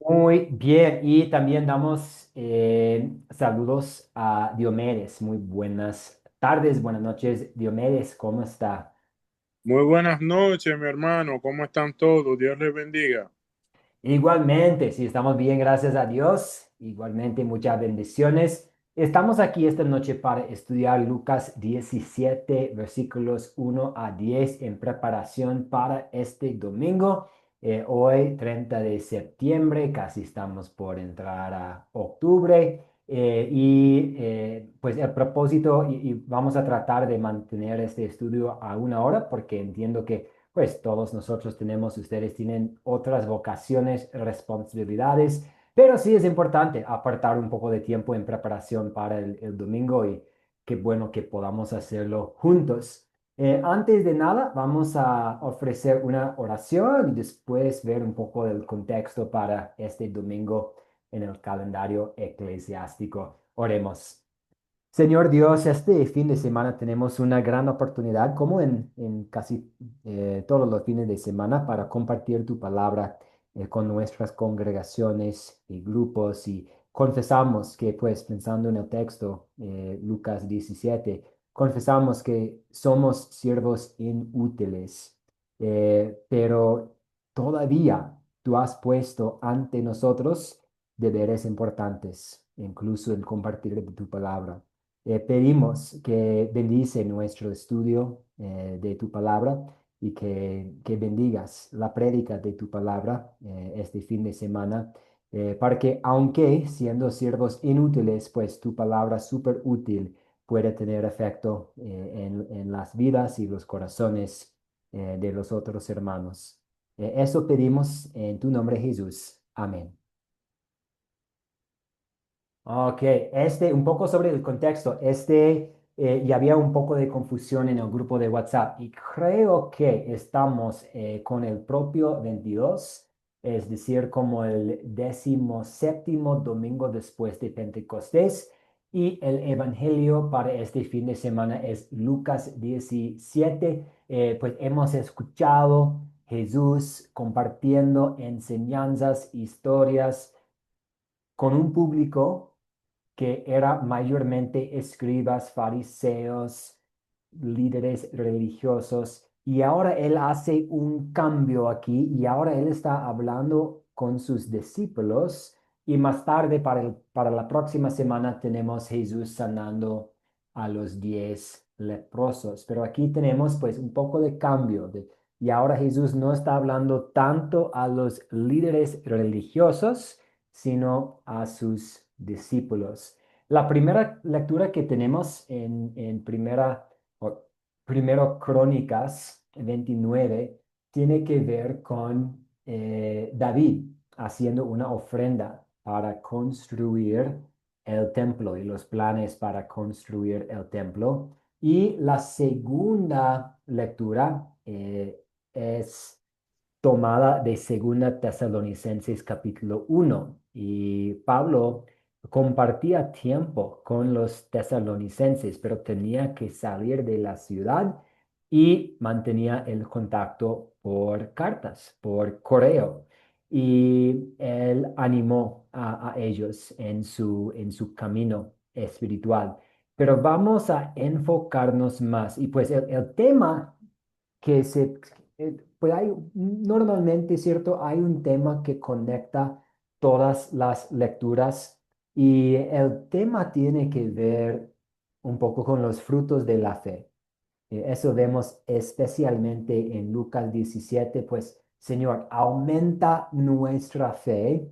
Muy bien, y también damos saludos a Diomedes. Muy buenas tardes, buenas noches, Diomedes, ¿cómo está? Muy buenas noches, mi hermano. ¿Cómo están todos? Dios les bendiga. Igualmente, sí, estamos bien, gracias a Dios. Igualmente, muchas bendiciones. Estamos aquí esta noche para estudiar Lucas 17, versículos 1 a 10 en preparación para este domingo. Hoy, 30 de septiembre, casi estamos por entrar a octubre. Pues el propósito, y vamos a tratar de mantener este estudio a una hora porque entiendo que pues todos nosotros tenemos, ustedes tienen otras vocaciones, responsabilidades, pero sí es importante apartar un poco de tiempo en preparación para el domingo y qué bueno que podamos hacerlo juntos. Antes de nada, vamos a ofrecer una oración y después ver un poco del contexto para este domingo en el calendario eclesiástico. Oremos. Señor Dios, este fin de semana tenemos una gran oportunidad, como en casi todos los fines de semana, para compartir tu palabra con nuestras congregaciones y grupos. Y confesamos que, pues, pensando en el texto, Lucas 17, confesamos que somos siervos inútiles, pero todavía tú has puesto ante nosotros deberes importantes, incluso el compartir de tu palabra. Pedimos que bendice nuestro estudio de tu palabra y que bendigas la prédica de tu palabra este fin de semana, para que aunque siendo siervos inútiles, pues tu palabra súper útil puede tener efecto en las vidas y los corazones de los otros hermanos. Eso pedimos en tu nombre, Jesús. Amén. Ok, un poco sobre el contexto. Y había un poco de confusión en el grupo de WhatsApp y creo que estamos con el propio 22, es decir, como el 17º domingo después de Pentecostés. Y el evangelio para este fin de semana es Lucas 17. Pues hemos escuchado Jesús compartiendo enseñanzas, historias con un público que era mayormente escribas, fariseos, líderes religiosos, y ahora él hace un cambio aquí y ahora él está hablando con sus discípulos y más tarde para la próxima semana tenemos Jesús sanando a los 10 leprosos, pero aquí tenemos pues un poco de cambio y ahora Jesús no está hablando tanto a los líderes religiosos, sino a sus discípulos. La primera lectura que tenemos en primero Crónicas 29 tiene que ver con David haciendo una ofrenda para construir el templo y los planes para construir el templo. Y la segunda lectura es tomada de Segunda Tesalonicenses capítulo 1. Y Pablo compartía tiempo con los tesalonicenses, pero tenía que salir de la ciudad y mantenía el contacto por cartas, por correo. Y él animó a ellos en su camino espiritual. Pero vamos a enfocarnos más. Y pues el tema que pues normalmente, ¿cierto? Hay un tema que conecta todas las lecturas y el tema tiene que ver un poco con los frutos de la fe. Eso vemos especialmente en Lucas 17, pues, Señor, aumenta nuestra fe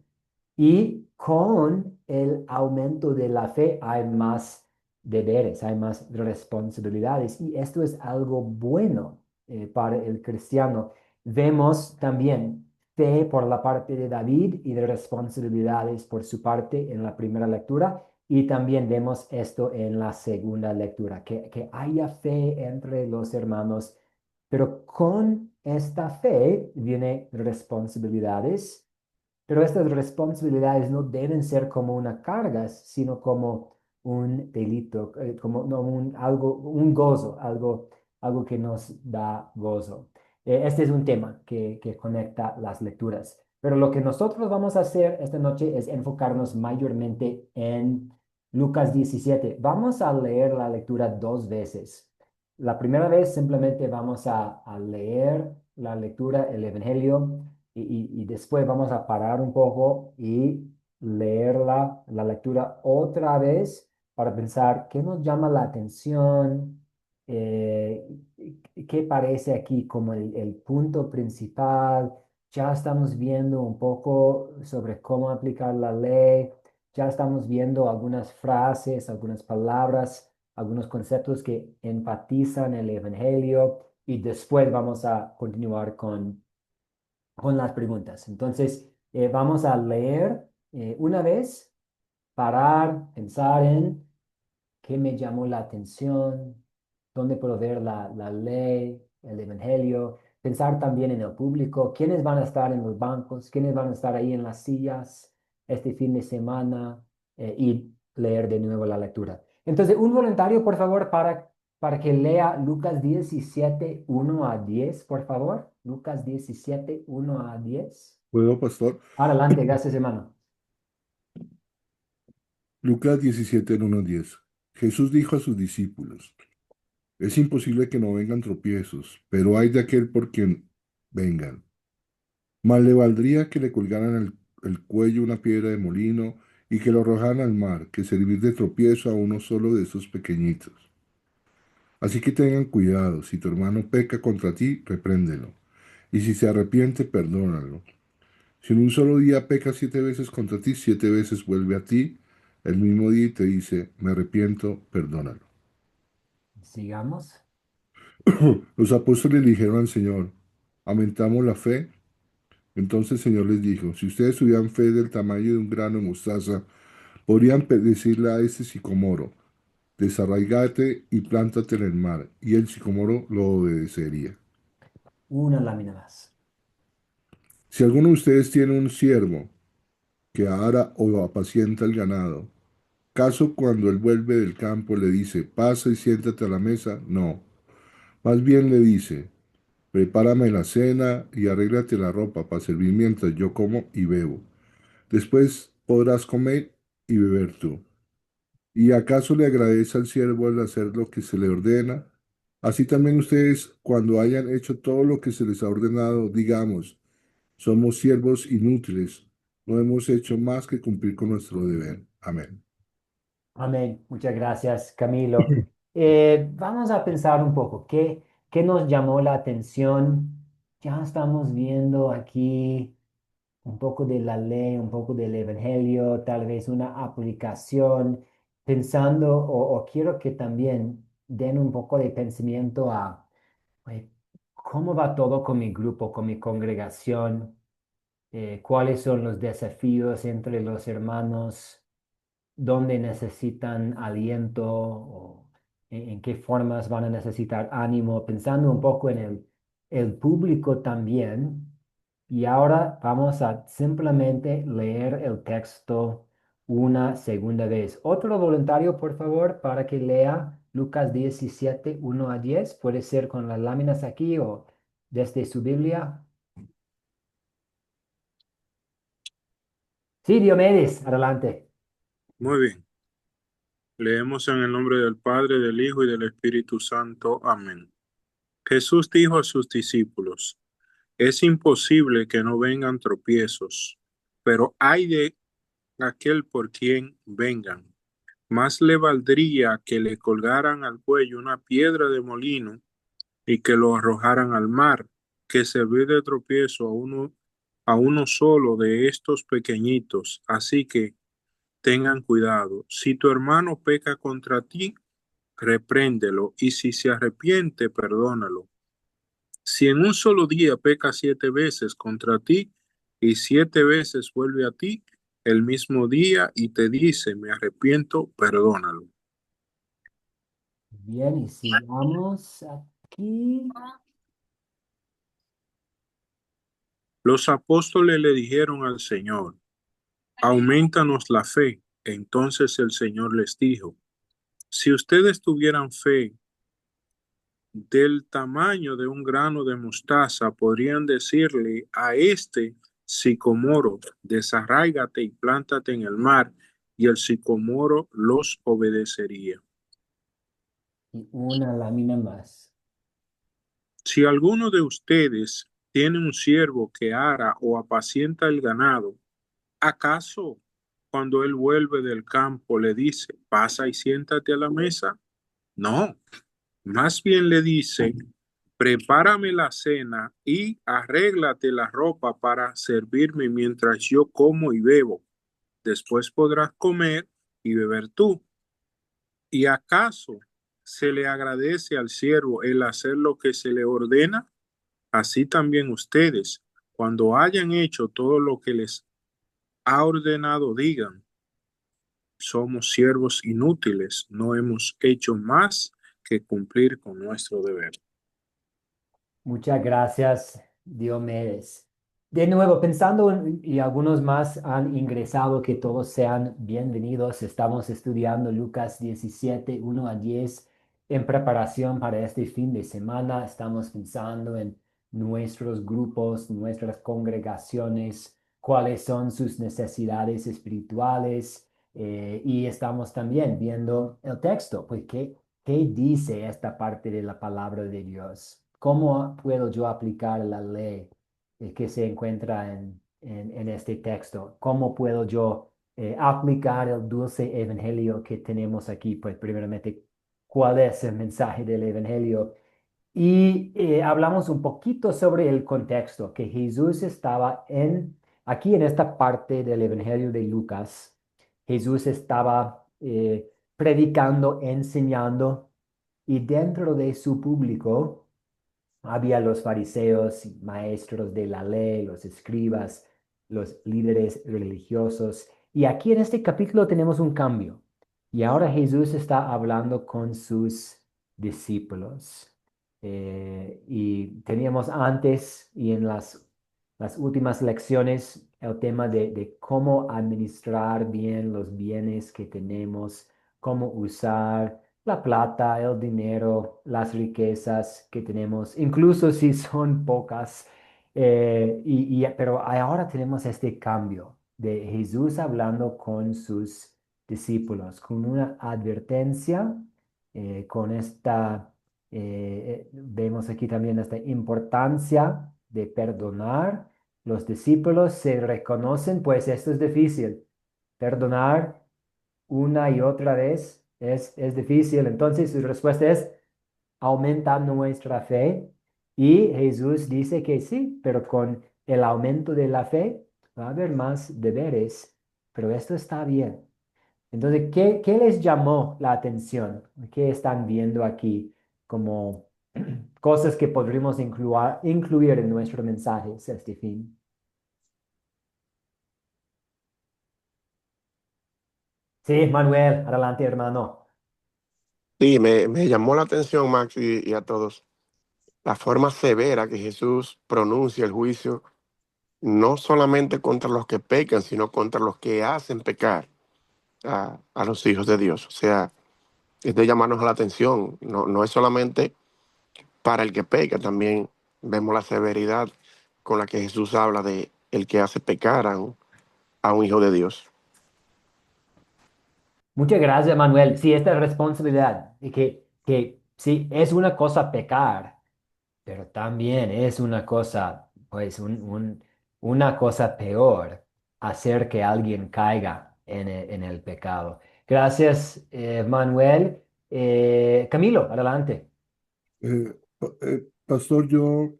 y con el aumento de la fe hay más deberes, hay más responsabilidades y esto es algo bueno para el cristiano. Vemos también fe por la parte de David y de responsabilidades por su parte en la primera lectura. Y también vemos esto en la segunda lectura, que haya fe entre los hermanos, pero con esta fe viene responsabilidades, pero estas responsabilidades no deben ser como una carga, sino como un delito, como no, un gozo, algo que nos da gozo. Este es un tema que conecta las lecturas. Pero lo que nosotros vamos a hacer esta noche es enfocarnos mayormente en Lucas 17. Vamos a leer la lectura dos veces. La primera vez simplemente vamos a leer la lectura, el Evangelio, y después vamos a parar un poco y leer la lectura otra vez para pensar qué nos llama la atención, eh, qué parece aquí como el punto principal. Ya estamos viendo un poco sobre cómo aplicar la ley, ya estamos viendo algunas frases, algunas palabras, algunos conceptos que enfatizan el Evangelio y después vamos a continuar con las preguntas. Entonces, vamos a leer una vez, parar, pensar en qué me llamó la atención, dónde puedo ver la ley, el evangelio, pensar también en el público, quiénes van a estar en los bancos, quiénes van a estar ahí en las sillas este fin de semana y leer de nuevo la lectura. Entonces, un voluntario, por favor, para que lea Lucas 17 1 a 10, por favor. Lucas 17 1 a 10. ¿Puedo, pastor? Adelante, gracias, hermano. Lucas 17, 1 al 10. Jesús dijo a sus discípulos, es imposible que no vengan tropiezos, pero hay de aquel por quien vengan. Más le valdría que le colgaran el cuello una piedra de molino y que lo arrojaran al mar, que servir de tropiezo a uno solo de esos pequeñitos. Así que tengan cuidado, si tu hermano peca contra ti, repréndelo, y si se arrepiente, perdónalo. Si en un solo día peca 7 veces contra ti, 7 veces vuelve a ti el mismo día y te dice, me arrepiento, perdónalo. Sigamos. Los apóstoles le dijeron al Señor, aumentamos la fe. Entonces el Señor les dijo, si ustedes tuvieran fe del tamaño de un grano de mostaza, podrían decirle a este sicomoro, desarraigate y plántate en el mar, y el sicomoro lo obedecería. Una lámina más. Si alguno de ustedes tiene un siervo que ara o apacienta el ganado, ¿caso cuando él vuelve del campo le dice, pasa y siéntate a la mesa? No. Más bien le dice, prepárame la cena y arréglate la ropa para servir mientras yo como y bebo. Después podrás comer y beber tú. ¿Y acaso le agradece al siervo al hacer lo que se le ordena? Así también ustedes, cuando hayan hecho todo lo que se les ha ordenado, digamos, somos siervos inútiles, no hemos hecho más que cumplir con nuestro deber. Amén. Amén. Muchas gracias, Camilo. Vamos a pensar un poco, ¿qué nos llamó la atención? Ya estamos viendo aquí un poco de la ley, un poco del evangelio, tal vez una aplicación, pensando, o quiero que también den un poco de pensamiento a, oye, ¿cómo va todo con mi grupo, con mi congregación? ¿Cuáles son los desafíos entre los hermanos? ¿Dónde necesitan aliento o en qué formas van a necesitar ánimo, pensando un poco en el público también. Y ahora vamos a simplemente leer el texto una segunda vez. Otro voluntario, por favor, para que lea Lucas 17 1 a 10. Puede ser con las láminas aquí o desde su Biblia. Sí, Diomedes, adelante. Muy bien. Leemos en el nombre del Padre, del Hijo y del Espíritu Santo. Amén. Jesús dijo a sus discípulos, es imposible que no vengan tropiezos, pero hay de aquel por quien vengan. Más le valdría que le colgaran al cuello una piedra de molino y que lo arrojaran al mar, que servir de tropiezo a uno solo de estos pequeñitos. Así que tengan cuidado. Si tu hermano peca contra ti, repréndelo, y si se arrepiente, perdónalo. Si en un solo día peca 7 veces contra ti y 7 veces vuelve a ti el mismo día y te dice, me arrepiento, perdónalo. Bien, y sigamos aquí. Los apóstoles le dijeron al Señor, aumentanos la fe. Entonces el Señor les dijo, si ustedes tuvieran fe del tamaño de un grano de mostaza, podrían decirle a este sicomoro, desarráigate y plántate en el mar, y el sicomoro los obedecería. Y una lámina más. Si alguno de ustedes tiene un siervo que ara o apacienta el ganado, ¿acaso cuando él vuelve del campo le dice, pasa y siéntate a la mesa? No, más bien le dice, prepárame la cena y arréglate la ropa para servirme mientras yo como y bebo. Después podrás comer y beber tú. ¿Y acaso se le agradece al siervo el hacer lo que se le ordena? Así también ustedes, cuando hayan hecho todo lo que les ha ordenado, digan, somos siervos inútiles, no hemos hecho más que cumplir con nuestro deber. Muchas gracias, Diomedes. De nuevo, pensando y algunos más han ingresado, que todos sean bienvenidos. Estamos estudiando Lucas 17, 1 a 10 en preparación para este fin de semana. Estamos pensando en nuestros grupos, nuestras congregaciones, cuáles son sus necesidades espirituales, y estamos también viendo el texto, pues ¿qué dice esta parte de la palabra de Dios? ¿Cómo puedo yo aplicar la ley que se encuentra en este texto? ¿Cómo puedo yo aplicar el dulce evangelio que tenemos aquí? Pues primeramente, ¿cuál es el mensaje del evangelio? Y hablamos un poquito sobre el contexto, que Jesús estaba aquí en esta parte del evangelio de Lucas. Jesús estaba predicando, enseñando, y dentro de su público había los fariseos, maestros de la ley, los escribas, los líderes religiosos. Y aquí en este capítulo tenemos un cambio. Y ahora Jesús está hablando con sus discípulos. Y teníamos antes y en las últimas lecciones el tema de cómo administrar bien los bienes que tenemos, cómo usar la plata, el dinero, las riquezas que tenemos, incluso si son pocas. Pero ahora tenemos este cambio de Jesús hablando con sus discípulos, con una advertencia, con vemos aquí también esta importancia de perdonar. Los discípulos se reconocen, pues esto es difícil. Perdonar una y otra vez es difícil. Entonces su respuesta es, aumenta nuestra fe. Y Jesús dice que sí, pero con el aumento de la fe va a haber más deberes, pero esto está bien. Entonces, ¿qué les llamó la atención? ¿Qué están viendo aquí como cosas que podríamos incluir en nuestro mensaje, este fin? Sí, Manuel, adelante, hermano. Sí, me llamó la atención, Max, y a todos, la forma severa que Jesús pronuncia el juicio, no solamente contra los que pecan, sino contra los que hacen pecar a los hijos de Dios. O sea, es de llamarnos la atención. No, no es solamente para el que peca, también vemos la severidad con la que Jesús habla de el que hace pecar a un hijo de Dios. Muchas gracias, Manuel. Sí, esta responsabilidad, y que sí, es una cosa pecar, pero también es una cosa, pues, una cosa peor, hacer que alguien caiga en el pecado. Gracias, Manuel. Camilo, adelante. Pastor, yo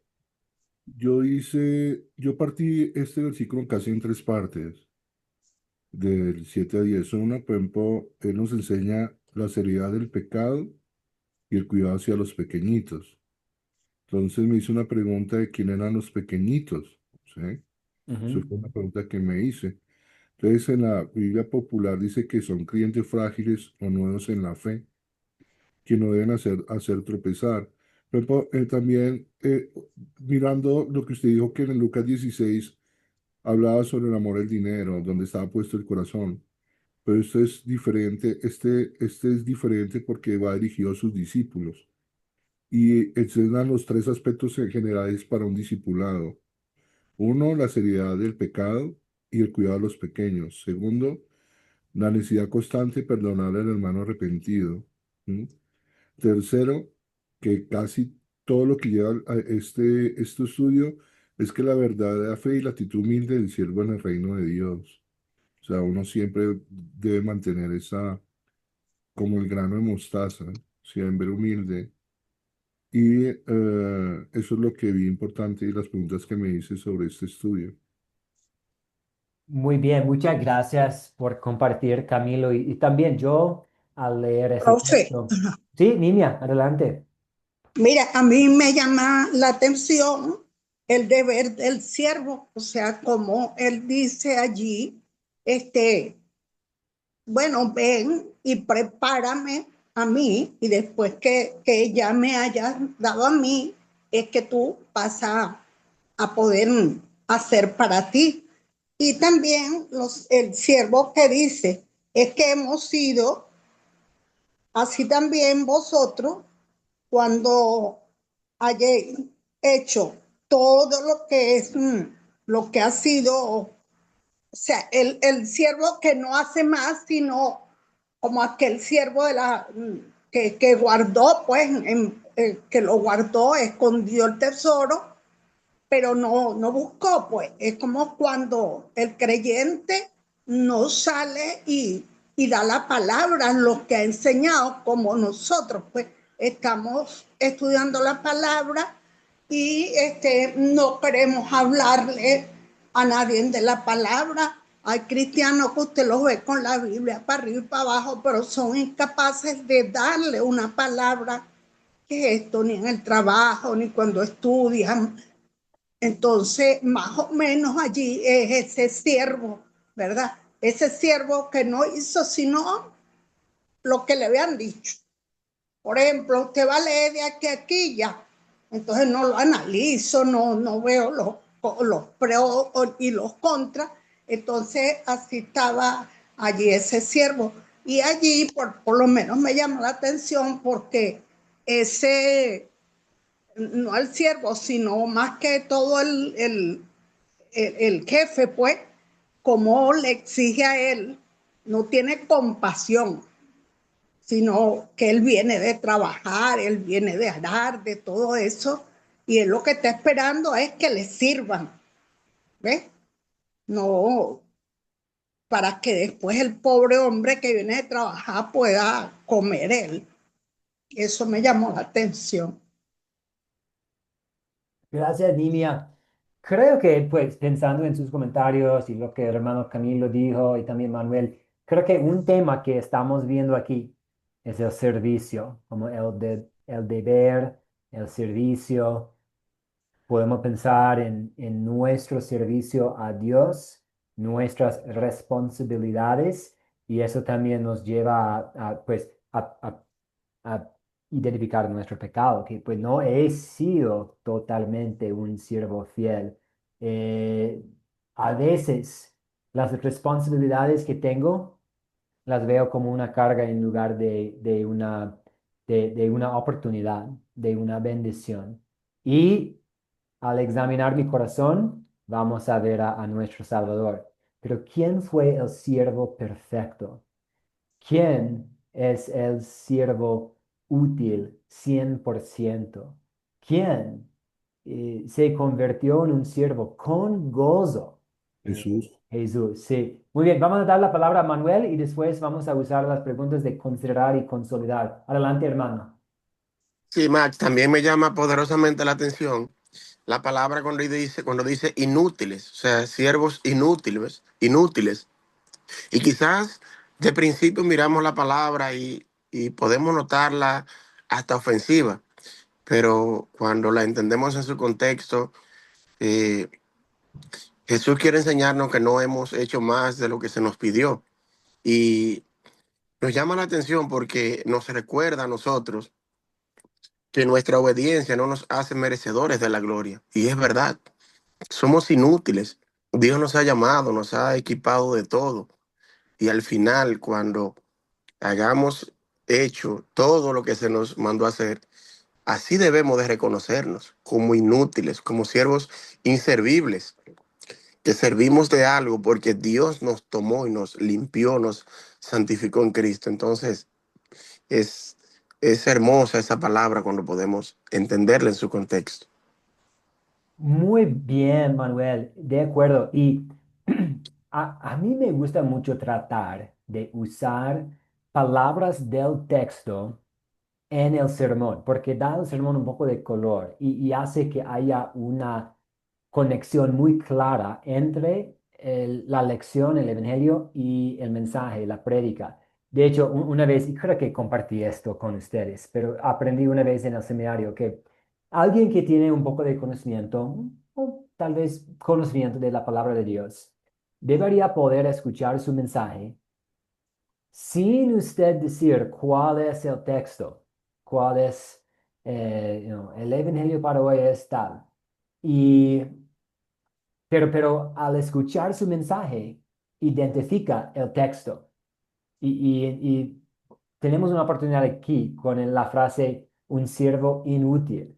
partí este versículo casi en tres partes, del 7 a 10. Una, por ejemplo, él nos enseña la seriedad del pecado y el cuidado hacia los pequeñitos. Entonces me hizo una pregunta de quién eran los pequeñitos, ¿sí? Eso Ujú. fue una pregunta que me hice. Entonces, en la Biblia popular dice que son creyentes frágiles o nuevos en la fe, que no deben hacer tropezar. Pero también, mirando lo que usted dijo que en Lucas 16 hablaba sobre el amor al dinero, donde estaba puesto el corazón. Pero esto es diferente, este es diferente porque va dirigido a sus discípulos y enseñan los tres aspectos generales para un discipulado. Uno, la seriedad del pecado y el cuidado de los pequeños. Segundo, la necesidad constante de perdonar al hermano arrepentido. ¿Mm? Tercero, que casi todo lo que lleva a este estudio es que la verdadera fe y la actitud humilde del siervo en el reino de Dios. O sea, uno siempre debe mantener esa, como el grano de mostaza, siempre humilde. Y eso es lo que vi importante y las preguntas que me hice sobre este estudio. Muy bien, muchas gracias por compartir, Camilo. Y también yo, al leer ese Profe, texto. Sí, niña, adelante. mira, a mí me llama la atención el deber del siervo, o sea, como él dice allí, este, bueno, ven y prepárame a mí y después que ya me hayas dado a mí, es que tú vas a poder hacer para ti. Y también el siervo que dice, es que hemos sido, así también vosotros, cuando hayáis hecho todo lo que es, lo que ha sido, o sea, el siervo que no hace más, sino como aquel siervo de que guardó, pues, que lo guardó, escondió el tesoro, pero no buscó, pues. Es como cuando el creyente no sale y da la palabra, lo que ha enseñado, como nosotros, pues, estamos estudiando la palabra y no queremos hablarle a nadie de la palabra. Hay cristianos que usted los ve con la Biblia para arriba y para abajo, pero son incapaces de darle una palabra, que esto, ni en el trabajo, ni cuando estudian. Entonces, más o menos allí es ese siervo, ¿verdad? Ese siervo que no hizo sino lo que le habían dicho. Por ejemplo, usted va a leer de aquí a aquí ya. Entonces no lo analizo, no veo los pros y los contras. Entonces así estaba allí ese siervo. Y allí por lo menos me llamó la atención porque ese, no el siervo, sino más que todo el jefe, pues, como le exige a él, no tiene compasión, sino que él viene de trabajar, él viene de arar, de todo eso, y él lo que está esperando es que le sirvan, ¿ves? No, para que después el pobre hombre que viene de trabajar pueda comer él. Eso me llamó la atención. Gracias, niña. Creo que, pues, pensando en sus comentarios y lo que el hermano Camilo dijo y también Manuel, creo que un tema que estamos viendo aquí es el servicio, como el deber, el servicio. Podemos pensar en nuestro servicio a Dios, nuestras responsabilidades, y eso también nos lleva pues, a identificar nuestro pecado, que pues no he sido totalmente un siervo fiel. Eh, a veces las responsabilidades que tengo las veo como una carga en lugar de una oportunidad, de una bendición. Y al examinar mi corazón, vamos a ver a nuestro Salvador. Pero ¿quién fue el siervo perfecto? ¿Quién es el siervo útil 100%? ¿Quién se convirtió en un siervo con gozo? Jesús. Jesús, sí. Muy bien, vamos a dar la palabra a Manuel y después vamos a usar las preguntas de considerar y consolidar. Adelante, hermano. Sí, Max, también me llama poderosamente la atención la palabra cuando dice inútiles, o sea, siervos inútiles, inútiles. Y quizás de principio miramos la palabra y podemos notarla hasta ofensiva, pero cuando la entendemos en su contexto, eh, Jesús quiere enseñarnos que no hemos hecho más de lo que se nos pidió. Y nos llama la atención porque nos recuerda a nosotros que nuestra obediencia no nos hace merecedores de la gloria. Y es verdad, somos inútiles. Dios nos ha llamado, nos ha equipado de todo. Y al final, cuando hayamos hecho todo lo que se nos mandó a hacer, Así debemos de reconocernos como inútiles, como siervos inservibles, que servimos de algo porque Dios nos tomó y nos limpió, nos santificó en Cristo. Entonces, es, es hermosa esa palabra cuando podemos entenderla en su contexto. Muy bien, Manuel, de acuerdo. Y a mí me gusta mucho tratar de usar palabras del texto en el sermón, porque da al sermón un poco de color y hace que haya una conexión muy clara entre la lección, el evangelio y el mensaje, la prédica. De hecho, una vez, y creo que compartí esto con ustedes, pero aprendí una vez en el seminario que alguien que tiene un poco de conocimiento, o tal vez conocimiento de la palabra de Dios, debería poder escuchar su mensaje sin usted decir cuál es el texto, cuál es, el evangelio para hoy es tal. Y, pero al escuchar su mensaje, identifica el texto. Y tenemos una oportunidad aquí con la frase un siervo inútil.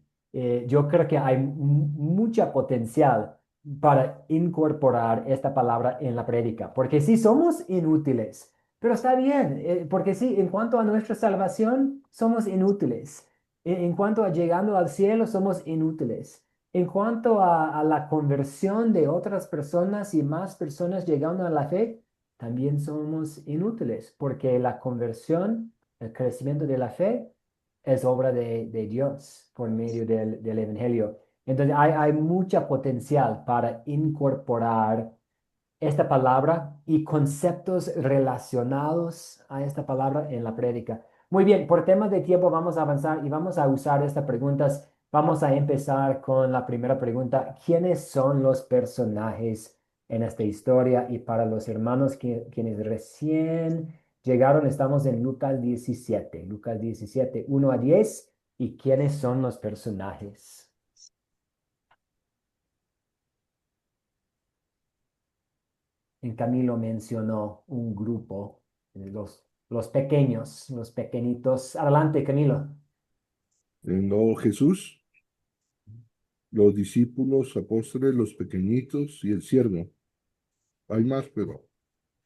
Yo creo que hay mucha potencial para incorporar esta palabra en la prédica, porque sí somos inútiles, pero está bien, porque sí, en cuanto a nuestra salvación, somos inútiles. En cuanto a llegando al cielo, somos inútiles. En cuanto a la conversión de otras personas y más personas llegando a la fe, también somos inútiles, porque la conversión, el crecimiento de la fe, es obra de Dios por medio del Evangelio. Entonces hay mucha potencial para incorporar esta palabra y conceptos relacionados a esta palabra en la prédica. Muy bien, por temas de tiempo vamos a avanzar y vamos a usar estas preguntas. Vamos a empezar con la primera pregunta. ¿Quiénes son los personajes en esta historia? Y para los hermanos quienes recién llegaron, estamos en Lucas 17. Lucas 17, 1 a 10. ¿Y quiénes son los personajes? En Camilo mencionó un grupo, los pequeños, los pequeñitos. Adelante, Camilo. No Jesús, los discípulos, apóstoles, los pequeñitos y el siervo. Hay más, pero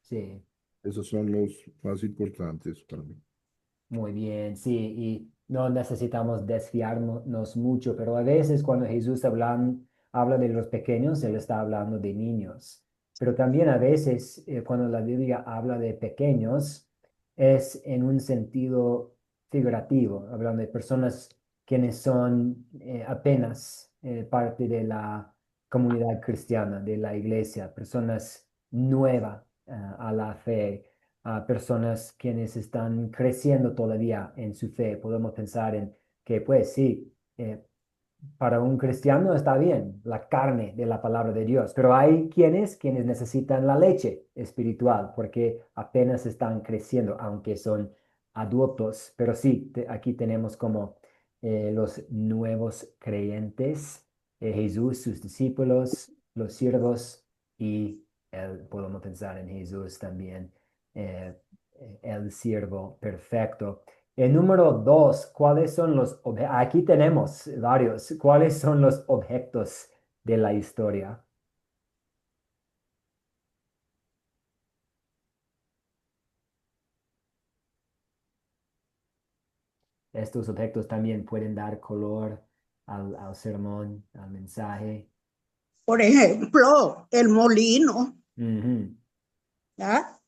Sí, esos son los más importantes para mí. muy bien, sí, y no necesitamos desfiarnos mucho, pero a veces cuando Jesús habla de los pequeños, Él está hablando de niños. Pero también a veces cuando la Biblia habla de pequeños, es en un sentido figurativo, hablando de personas quienes son apenas parte de la comunidad cristiana, de la iglesia, personas nuevas a la fe, a personas quienes están creciendo todavía en su fe. Podemos pensar en que, pues sí, para un cristiano está bien la carne de la palabra de Dios, pero hay quienes necesitan la leche espiritual porque apenas están creciendo, aunque son adultos. Pero sí, aquí tenemos como los nuevos creyentes, Jesús, sus discípulos, los siervos y podemos pensar en Jesús también, eh, el siervo perfecto. El número dos, ¿cuáles son los objetos? Aquí tenemos varios. ¿Cuáles son los objetos de la historia? Estos objetos también pueden dar color al sermón, al mensaje. Por ejemplo, el molino, Ujú. ¿ya?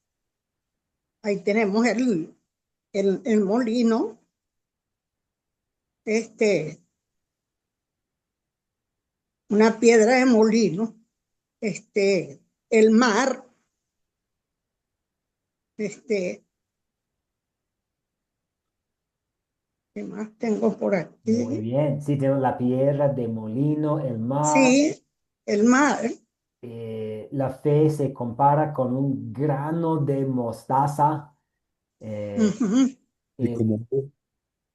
Ahí tenemos el molino, este, una piedra de molino, el mar, este, ¿qué más tengo por Muy aquí? bien. Sí, tenemos la piedra de molino, el mar. Sí, el mar. La fe se compara con un grano de mostaza. Eh, Ujú, Y eh, como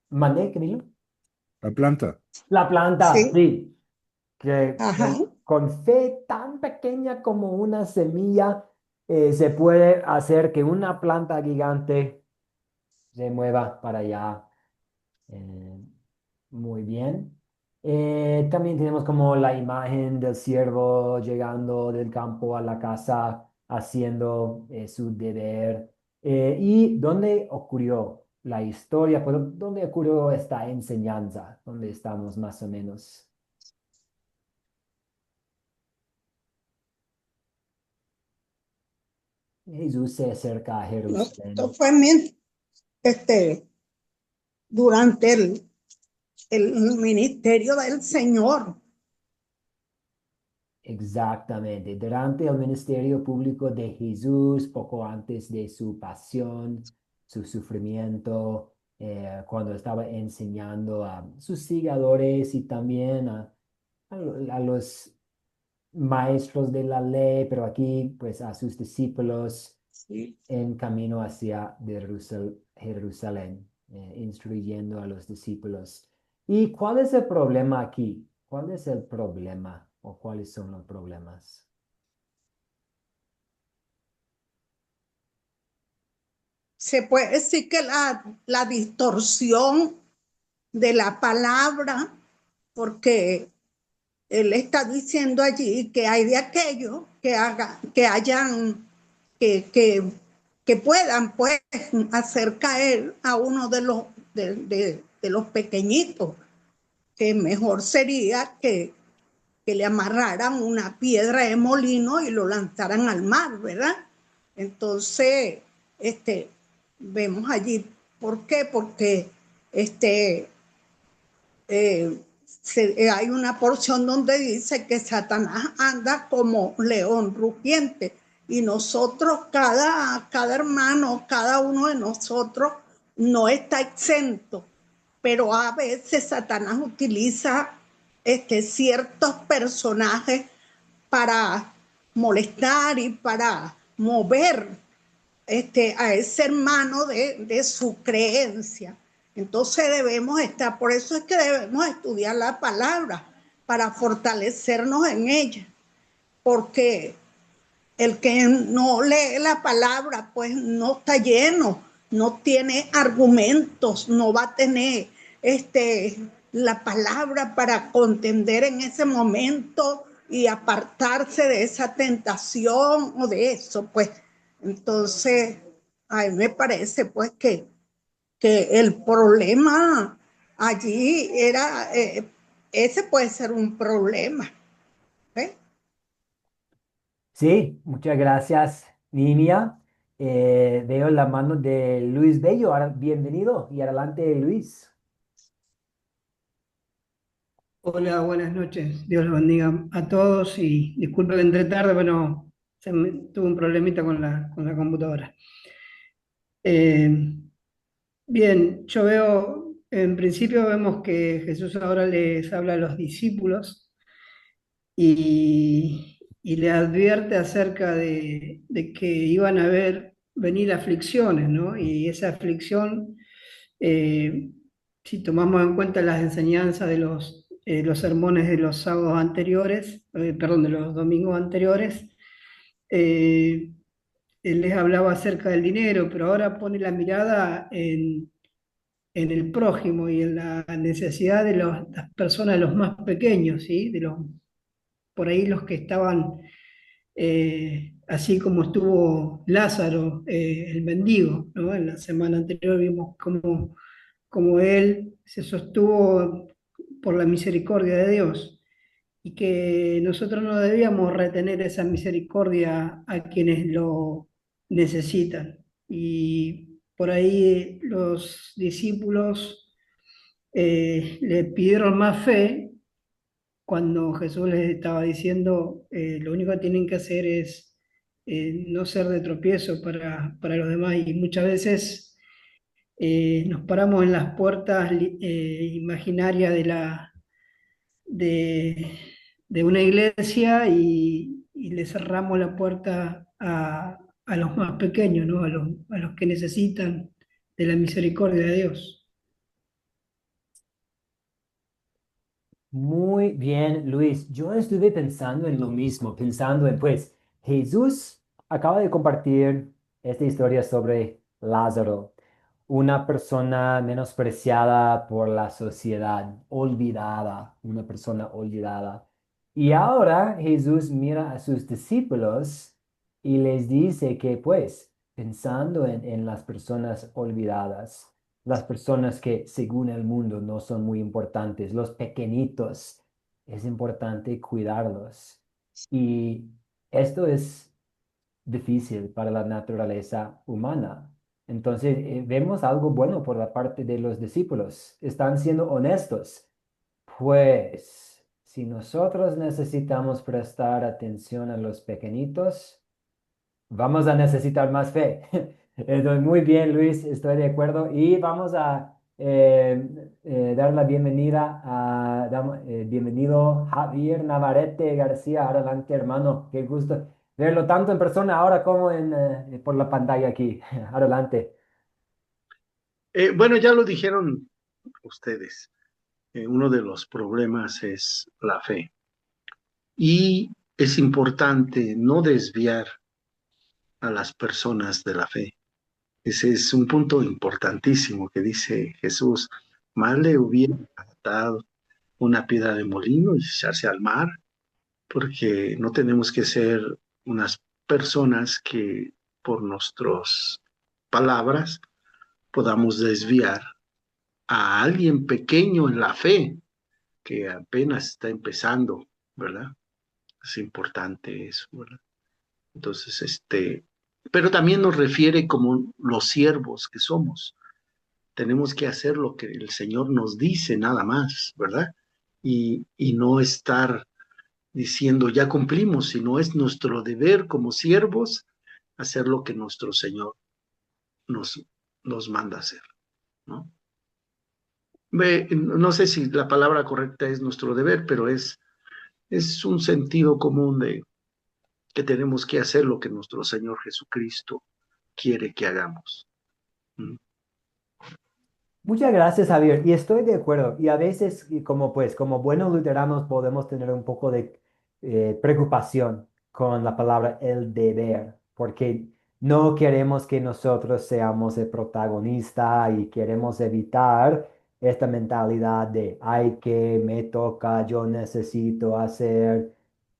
¿Mandé, Camilo? la planta, La planta, sí, sí. Que ajá. con fe tan pequeña como una semilla se puede hacer que una planta gigante se mueva para allá. Eh, Muy bien. También tenemos como la imagen del siervo llegando del campo a la casa, haciendo su deber. ¿Y dónde ocurrió la historia? Pues, ¿dónde ocurrió esta enseñanza? ¿Dónde estamos más o menos? Jesús se acerca a No, Jerusalén. esto fue este, durante el ministerio del Señor. Exactamente. Durante el ministerio público de Jesús, poco antes de su pasión, su sufrimiento, cuando estaba enseñando a sus seguidores y también a los maestros de la ley, pero aquí pues a sus discípulos Sí. en camino hacia Jerusalén, instruyendo a los discípulos. ¿Y cuál es el problema aquí? ¿Cuál es el problema o cuáles son los problemas? Se puede decir que la distorsión de la palabra, porque él está diciendo allí que hay de aquellos que hayan, que, que, que puedan pues hacer caer a uno de los pequeñitos, que mejor sería que le amarraran una piedra de molino y lo lanzaran al mar, ¿verdad? Entonces, este, vemos allí, ¿por qué? Porque este, hay una porción donde dice que Satanás anda como león rugiente y nosotros, cada hermano, cada uno de nosotros no está exento, pero a veces Satanás utiliza ciertos personajes para molestar y para mover a ese hermano de su creencia. Entonces debemos estar, por eso es que debemos estudiar la palabra para fortalecernos en ella, porque el que no lee la palabra, pues no está lleno, no tiene argumentos, no va a tener la palabra para contender en ese momento y apartarse de esa tentación o de eso, pues. Entonces, a mí me parece pues que el problema allí era, ese puede ser un problema. ¿Eh? Sí, muchas gracias, Ninia. Veo la mano de Luis Bello. Ahora, bienvenido y adelante, Luis. Hola, buenas noches. Dios los bendiga a todos y disculpe que entré tarde, pero tuve un problemita con la computadora. Eh, Bien, yo veo, en principio vemos que Jesús ahora les habla a los discípulos y le advierte acerca de que iban a venir aflicciones, ¿no? Y esa aflicción, eh, si tomamos en cuenta las enseñanzas de los sermones de los sábados anteriores, perdón, de los domingos anteriores, eh, él les hablaba acerca del dinero, pero ahora pone la mirada en el prójimo y en la necesidad de las personas, de los más pequeños, ¿sí? De los, por ahí los que estaban, así como estuvo Lázaro, el mendigo, ¿no? En la semana anterior vimos cómo él se sostuvo por la misericordia de Dios y que nosotros no debíamos retener esa misericordia a quienes lo necesitan. Y por ahí los discípulos le pidieron más fe cuando Jesús les estaba diciendo, lo único que tienen que hacer es no ser de tropiezo para los demás. Y muchas veces nos paramos en las puertas imaginarias de, de una iglesia y le cerramos la puerta a los más pequeños, ¿no? A los que necesitan de la misericordia de Dios. Muy bien, Luis. Yo estuve pensando en lo mismo, pensando en, pues, Jesús acaba de compartir esta historia sobre Lázaro, una persona menospreciada por la sociedad, olvidada, una persona olvidada. Y ahora Jesús mira a sus discípulos y les dice que pues, pensando en las personas olvidadas, las personas que según el mundo no son muy importantes, los pequeñitos, es importante cuidarlos. Y esto es difícil para la naturaleza humana. Entonces, vemos algo bueno por la parte de los discípulos. Están siendo honestos. Pues, si nosotros necesitamos prestar atención a los pequeñitos, vamos a necesitar más fe. Entonces, muy bien, Luis, estoy de acuerdo. Y vamos a dar la bienvenida bienvenido Javier Navarrete García. Adelante, hermano. Qué gusto verlo tanto en persona ahora como por la pantalla aquí. Adelante. Bueno, ya lo dijeron ustedes. Uno de los problemas es la fe. Y es importante no desviar a las personas de la fe. Ese es un punto importantísimo que dice Jesús. Más le hubiera atado una piedra de molino y echarse al mar, porque no tenemos que ser unas personas que por nuestras palabras podamos desviar a alguien pequeño en la fe que apenas está empezando, ¿verdad? Es importante eso, ¿verdad? Entonces, pero también nos refiere como los siervos que somos. Tenemos que hacer lo que el Señor nos dice nada más, ¿verdad? Y no estar diciendo ya cumplimos, sino es nuestro deber como siervos hacer lo que nuestro Señor nos, nos manda hacer, ¿no? No sé si la palabra correcta es nuestro deber, pero es un sentido común de que tenemos que hacer lo que nuestro Señor Jesucristo quiere que hagamos. ¿Mm? Muchas gracias, Javier. Y estoy de acuerdo. Y a veces, y como pues, como buenos luteranos, podemos tener un poco de preocupación con la palabra el deber, porque no queremos que nosotros seamos el protagonista y queremos evitar esta mentalidad de, ay, que me toca, yo necesito hacer.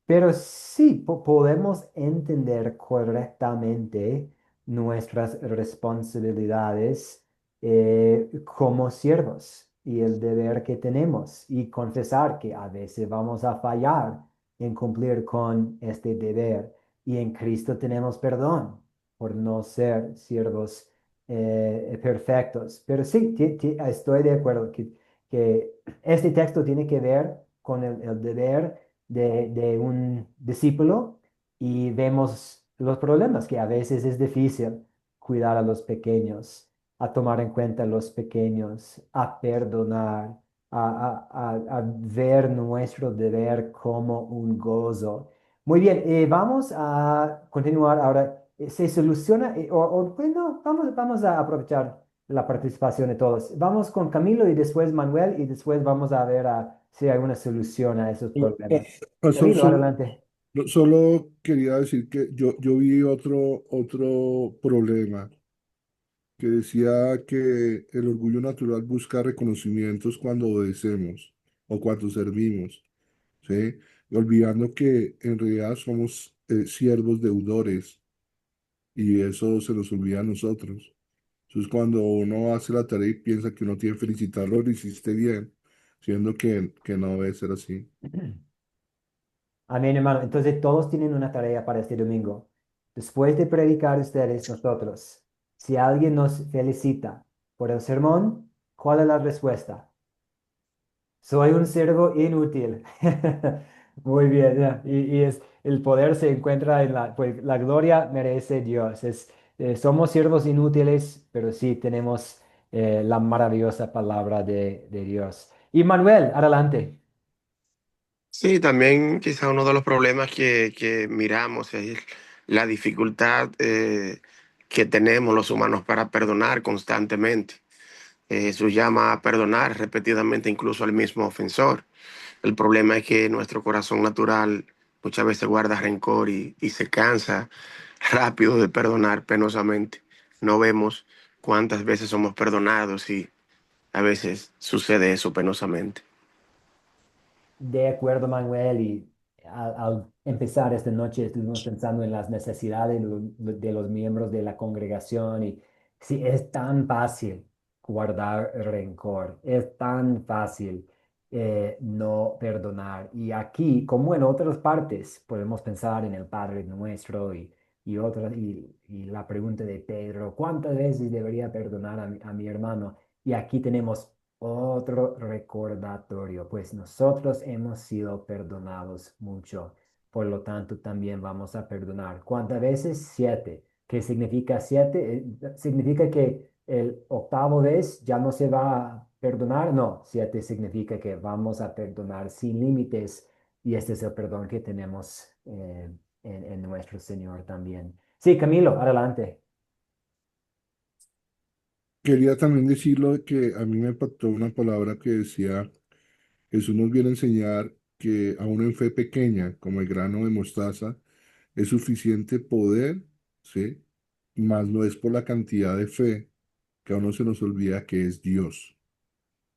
Pero sí, podemos entender correctamente nuestras responsabilidades como siervos y el deber que tenemos y confesar que a veces vamos a fallar en cumplir con este deber y en Cristo tenemos perdón por no ser siervos perfectos. Pero sí, estoy de acuerdo que este texto tiene que ver con el deber de un discípulo y vemos los problemas que a veces es difícil cuidar a los pequeños, a tomar en cuenta a los pequeños, a perdonar, a ver nuestro deber como un gozo. Muy bien, vamos a continuar ahora. Se soluciona, bueno, vamos a aprovechar la participación de todos. Vamos con Camilo y después Manuel y después vamos a ver si hay una solución a esos problemas. Pastor, Camilo, adelante. solo quería decir que yo vi otro problema que decía que el orgullo natural busca reconocimientos cuando obedecemos o cuando servimos, ¿sí? Y olvidando que en realidad somos siervos deudores y eso se nos olvida a nosotros. Entonces, cuando uno hace la tarea y piensa que uno tiene que felicitarlo, lo hiciste bien, siendo que no debe ser así. Amén, hermano. Entonces todos tienen una tarea para este domingo. Después de predicar ustedes, nosotros, si alguien nos felicita por el sermón, ¿cuál es la respuesta? Soy un siervo inútil. Muy bien, ya. Y es, el poder se encuentra en pues la gloria merece Dios. Somos siervos inútiles, pero sí tenemos la maravillosa palabra de Dios. Y Manuel, adelante. Sí, también quizá uno de los problemas que miramos es la dificultad que tenemos los humanos para perdonar constantemente. Jesús llama a perdonar repetidamente incluso al mismo ofensor. El problema es que nuestro corazón natural muchas veces guarda rencor y se cansa rápido de perdonar penosamente. No vemos cuántas veces somos perdonados y a veces sucede eso penosamente. De acuerdo, Manuel, y al empezar esta noche estuvimos pensando en las necesidades de los miembros de la congregación y sí, es tan fácil guardar rencor, es tan fácil no perdonar. Y aquí, como en otras partes, podemos pensar en el Padre Nuestro y la pregunta de Pedro, ¿cuántas veces debería perdonar a mi hermano? Y aquí tenemos otro recordatorio, pues nosotros hemos sido perdonados mucho, por lo tanto también vamos a perdonar. ¿Cuántas veces? 7. ¿Qué significa 7? ¿Significa que el octavo vez ya no se va a perdonar? No, 7 significa que vamos a perdonar sin límites y este es el perdón que tenemos en nuestro Señor también. Sí, Camilo, adelante. Quería también decirlo que a mí me impactó una palabra que decía, Jesús nos viene a enseñar que aún en fe pequeña, como el grano de mostaza, es suficiente poder, ¿sí? Mas no es por la cantidad de fe que a uno se nos olvida que es Dios.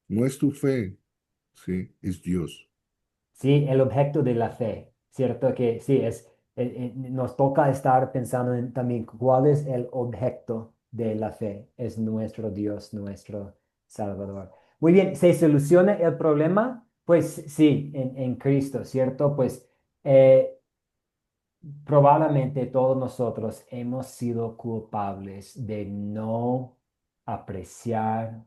No es tu fe, ¿sí? Es Dios. Sí, el objeto de la fe, ¿cierto? Que sí, nos toca estar pensando en también cuál es el objeto de la fe. Es nuestro Dios, nuestro Salvador. Muy bien, ¿se soluciona el problema? Pues sí, en Cristo, ¿cierto? Pues eh, probablemente todos nosotros hemos sido culpables de no apreciar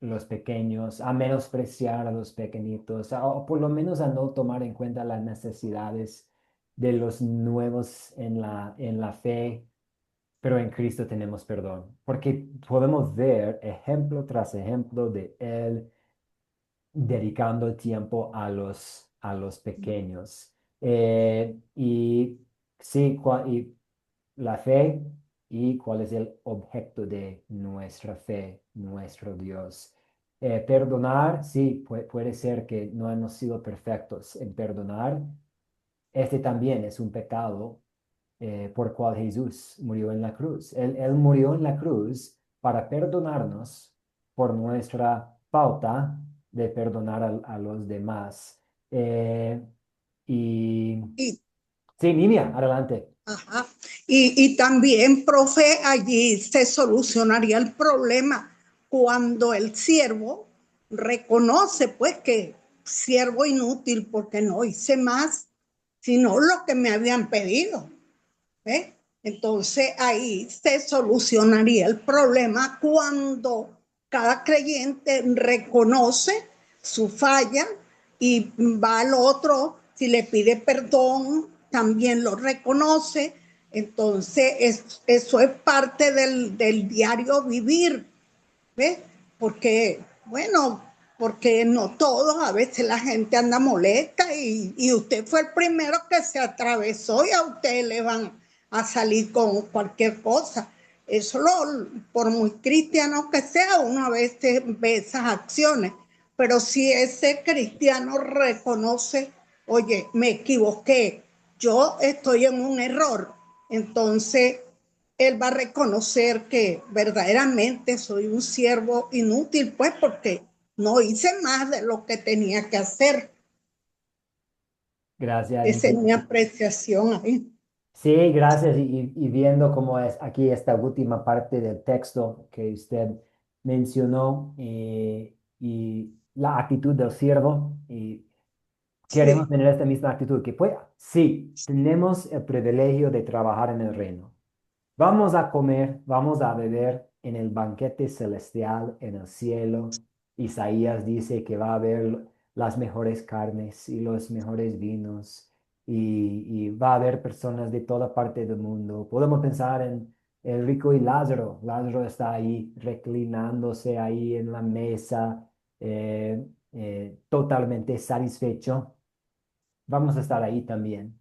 los pequeños, a menospreciar a los pequeñitos, o por lo menos a no tomar en cuenta las necesidades de los nuevos en la fe, pero en Cristo tenemos perdón, porque podemos ver ejemplo tras ejemplo de Él dedicando tiempo a los pequeños. Y sí, y la fe y cuál es el objeto de nuestra fe, nuestro Dios. Perdonar, sí, puede ser que no hemos sido perfectos en perdonar. Este también es un pecado por cual Jesús murió en la cruz. Él murió en la cruz para perdonarnos por nuestra falta de perdonar a los demás. Y Y, sí, Niña, adelante. ajá. Y también, profe, allí se solucionaría el problema cuando el siervo reconoce, pues, que siervo inútil porque no hice más, sino lo que me habían pedido. ¿Eh? Entonces ahí se solucionaría el problema cuando cada creyente reconoce su falla y va al otro, si le pide perdón, también lo reconoce. Entonces eso es parte del diario vivir, ¿ves? Porque, bueno, porque no todos, a veces la gente anda molesta y usted fue el primero que se atravesó y a usted le van a salir con cualquier cosa. Eso, por muy cristiano que sea, uno a veces ve esas acciones, pero si ese cristiano reconoce, oye, me equivoqué, yo estoy en un error, entonces él va a reconocer que verdaderamente soy un siervo inútil, pues porque no hice más de lo que tenía que hacer. Gracias, Esa es Niña. mi apreciación ahí. Sí, gracias. Y viendo cómo es aquí esta última parte del texto que usted mencionó y la actitud del siervo, y queremos Sí, tener esta misma actitud, que pues sí, tenemos el privilegio de trabajar en el reino. Vamos a comer, vamos a beber en el banquete celestial en el cielo. Isaías dice que va a haber las mejores carnes y los mejores vinos y va a haber personas de toda parte del mundo. Podemos pensar en el rico y Lázaro. Lázaro está ahí reclinándose ahí en la mesa, totalmente satisfecho. Vamos a estar ahí también.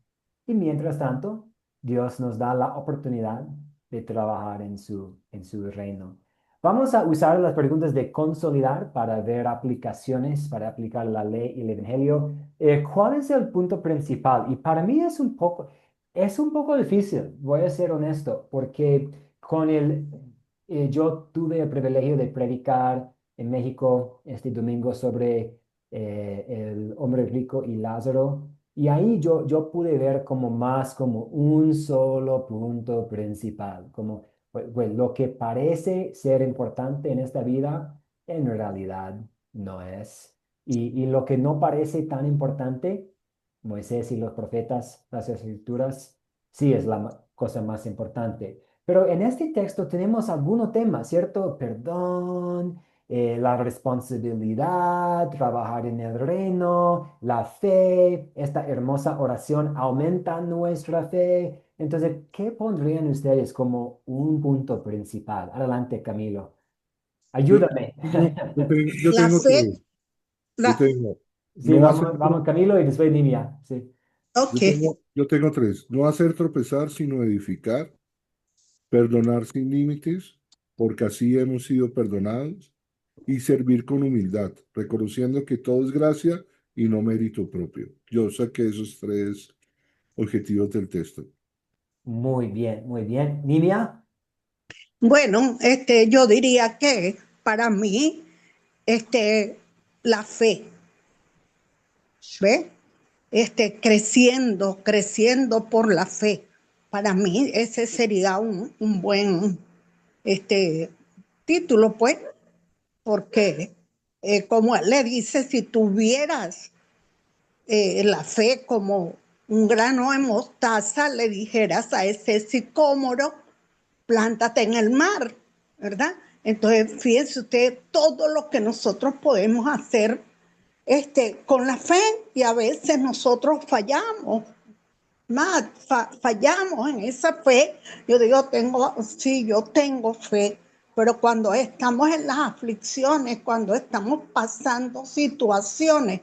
Y mientras tanto, Dios nos da la oportunidad de trabajar en su reino. Vamos a usar las preguntas de consolidar para ver aplicaciones, para aplicar la ley y el evangelio. ¿Cuál es el punto principal? Y para mí es un poco difícil, voy a ser honesto, porque con yo tuve el privilegio de predicar en México este domingo sobre el hombre rico y Lázaro. Y ahí yo pude ver como más como un solo punto principal, como pues, lo que parece ser importante en esta vida, en realidad no es. Y lo que no parece tan importante, Moisés y los profetas, las escrituras, sí es la cosa más importante. Pero en este texto tenemos algunos temas, ¿cierto? Perdón, la responsabilidad, trabajar en el reino, la fe, esta hermosa oración aumenta nuestra fe. Entonces, ¿qué pondrían ustedes como un punto principal? Adelante, Camilo. Yo Ayúdame. yo La tengo fe, tres. Yo la, tengo, Sí, no hacer, vamos Camilo y después Nimia. Sí. ok. yo tengo tres. No hacer tropezar, sino edificar. Perdonar sin límites, porque así hemos sido perdonados. Y servir con humildad, reconociendo que todo es gracia y no mérito propio. Yo saqué esos tres objetivos del texto. Muy bien, muy bien. Nimia. Bueno, yo diría que para mí, la fe, ¿ve? Creciendo por la fe. Para mí ese sería un buen este, título, pues, porque como él le dice, si tuvieras la fe como un grano de mostaza, le dijeras a ese sicómoro, plántate en el mar, ¿verdad? Entonces, fíjense usted todo lo que nosotros podemos hacer con la fe, y a veces nosotros fallamos, más fallamos en esa fe. Yo digo, sí, yo tengo fe, pero cuando estamos en las aflicciones, cuando estamos pasando situaciones,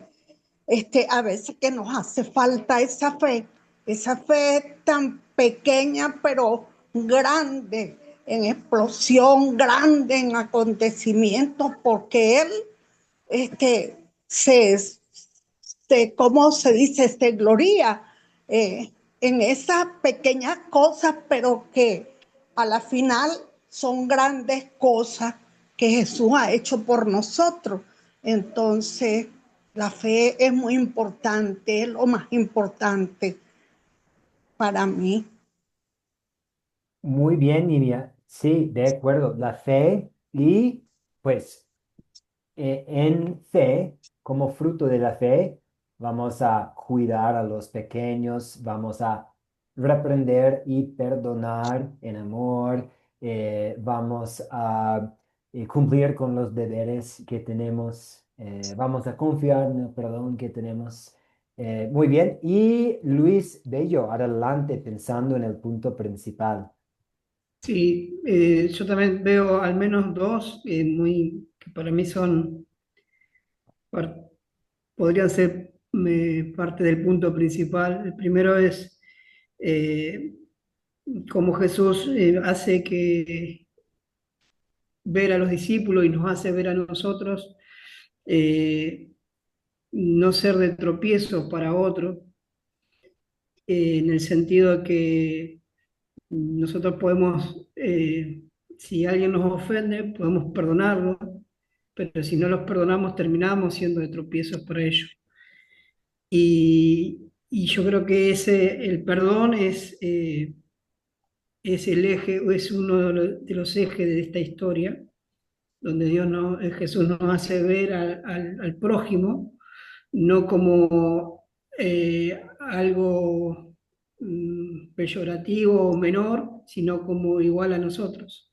a veces que nos hace falta esa fe tan pequeña, pero grande en explosión, grande en acontecimientos, porque Él este, se, ¿cómo se dice? Se gloria en esas pequeñas cosas, pero que a la final son grandes cosas que Jesús ha hecho por nosotros. Entonces, la fe es muy importante, es lo más importante para mí. Muy bien, Nidia. Sí, de acuerdo. La fe y pues en fe, como fruto de la fe, vamos a cuidar a los pequeños, vamos a reprender y perdonar en amor, vamos a cumplir con los deberes que tenemos, vamos a confiar en el perdón que tenemos. Muy bien. Y Luis Bello, adelante pensando en el punto principal. Sí, yo también veo al menos dos que para mí par- podrían ser parte del punto principal. El primero es eh, cómo Jesús hace que ver a los discípulos y nos hace ver a nosotros, eh, no ser de tropiezo para otros, en el sentido de que nosotros podemos, si alguien nos ofende, podemos perdonarlo, pero si no los perdonamos, terminamos siendo de tropiezos para ellos. Y yo creo que el perdón es el eje, es uno de los ejes de esta historia, donde Jesús nos hace ver al prójimo no como algo peyorativo o menor, sino como igual a nosotros.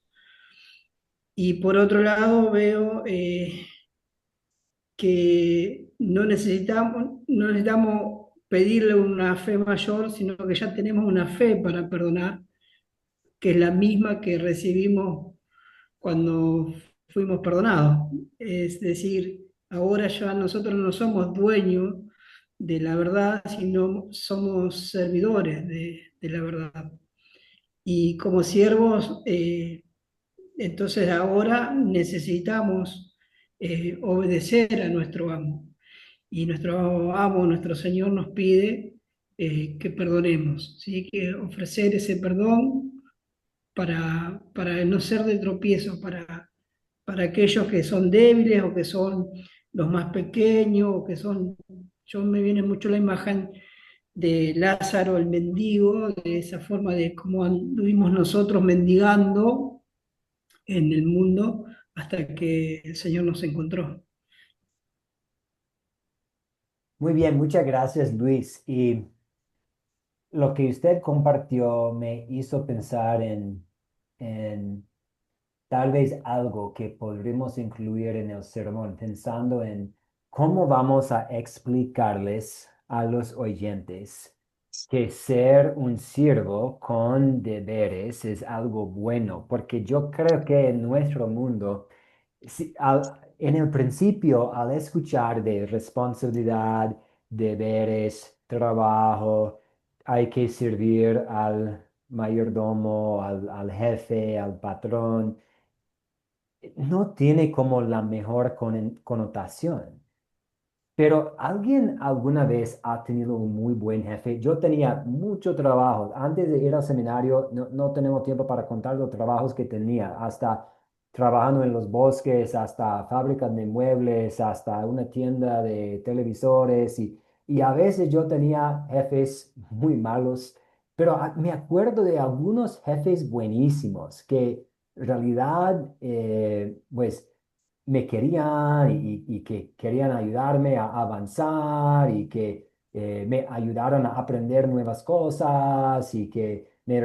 Y por otro lado veo que no necesitamos pedirle una fe mayor, sino que ya tenemos una fe para perdonar, que es la misma que recibimos cuando fuimos perdonados. Es decir, ahora ya nosotros no somos dueños de la verdad, sino somos servidores de la verdad. Y como siervos, entonces ahora necesitamos obedecer a nuestro amo. Y nuestro amo, nuestro Señor nos pide que perdonemos, ¿sí? Que ofrecer ese perdón para no ser de tropiezo para aquellos que son débiles o que son los más pequeños, o que son, yo me viene mucho la imagen de Lázaro el mendigo, de esa forma de cómo anduvimos nosotros mendigando en el mundo hasta que el Señor nos encontró. Muy bien, muchas gracias, Luis. Y lo que usted compartió me hizo pensar en tal vez algo que podríamos incluir en el sermón, pensando en cómo vamos a explicarles a los oyentes que ser un siervo con deberes es algo bueno, porque yo creo que en nuestro mundo, en el principio, al escuchar de responsabilidad, deberes, trabajo, hay que servir al mayordomo, al jefe, al patrón, no tiene como la mejor connotación. Pero ¿alguien alguna vez ha tenido un muy buen jefe? Yo tenía mucho trabajo. Antes de ir al seminario, no tenemos tiempo para contar los trabajos que tenía, hasta trabajando en los bosques, hasta fábricas de muebles, hasta una tienda de televisores. Y a veces yo tenía jefes muy malos, pero me acuerdo de algunos jefes buenísimos que en realidad, pues me querían y que querían ayudarme a avanzar y que me ayudaron a aprender nuevas cosas y que me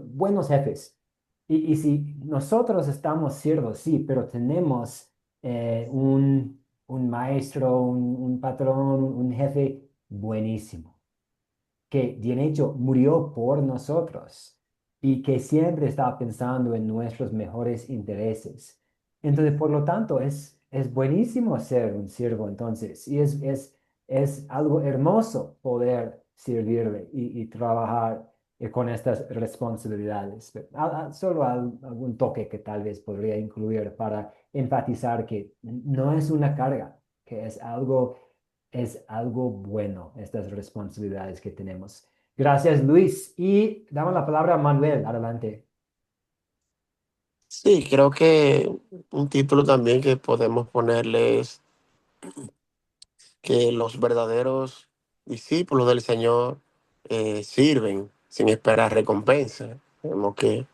buenos jefes. Y si nosotros estamos siervos, sí, pero tenemos un maestro, un patrón, un jefe buenísimo que de hecho murió por nosotros y que siempre estaba pensando en nuestros mejores intereses. Entonces, por lo tanto, es buenísimo ser un siervo entonces, y es algo hermoso poder servirle y trabajar con estas responsabilidades. Solo algún toque que tal vez podría incluir para enfatizar que no es una carga, que es algo bueno, estas responsabilidades que tenemos. Gracias, Luis. Y damos la palabra a Manuel. Adelante. Sí, creo que un título también que podemos ponerle es que los verdaderos discípulos del Señor sirven sin esperar recompensa. Vemos que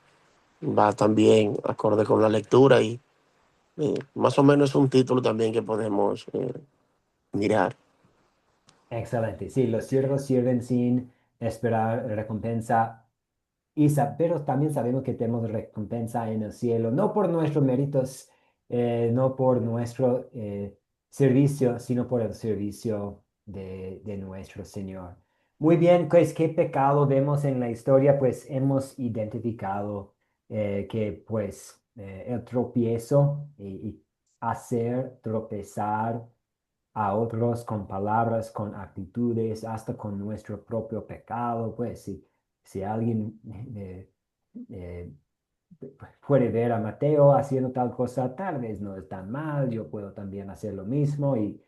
va también acorde con la lectura y más o menos es un título también que podemos mirar. Excelente. Sí, los siervos sirven sin esperar recompensa. Pero también sabemos que tenemos recompensa en el cielo, no por nuestros méritos, no por nuestro servicio, sino por el servicio de nuestro Señor. Muy bien, pues, ¿qué pecado vemos en la historia? Pues hemos identificado que, pues, el tropiezo y hacer tropezar a otros con palabras, con actitudes, hasta con nuestro propio pecado, pues, si alguien eh, puede ver a Mateo haciendo tal cosa, tal vez no es tan mal, yo puedo también hacer lo mismo. ¿Y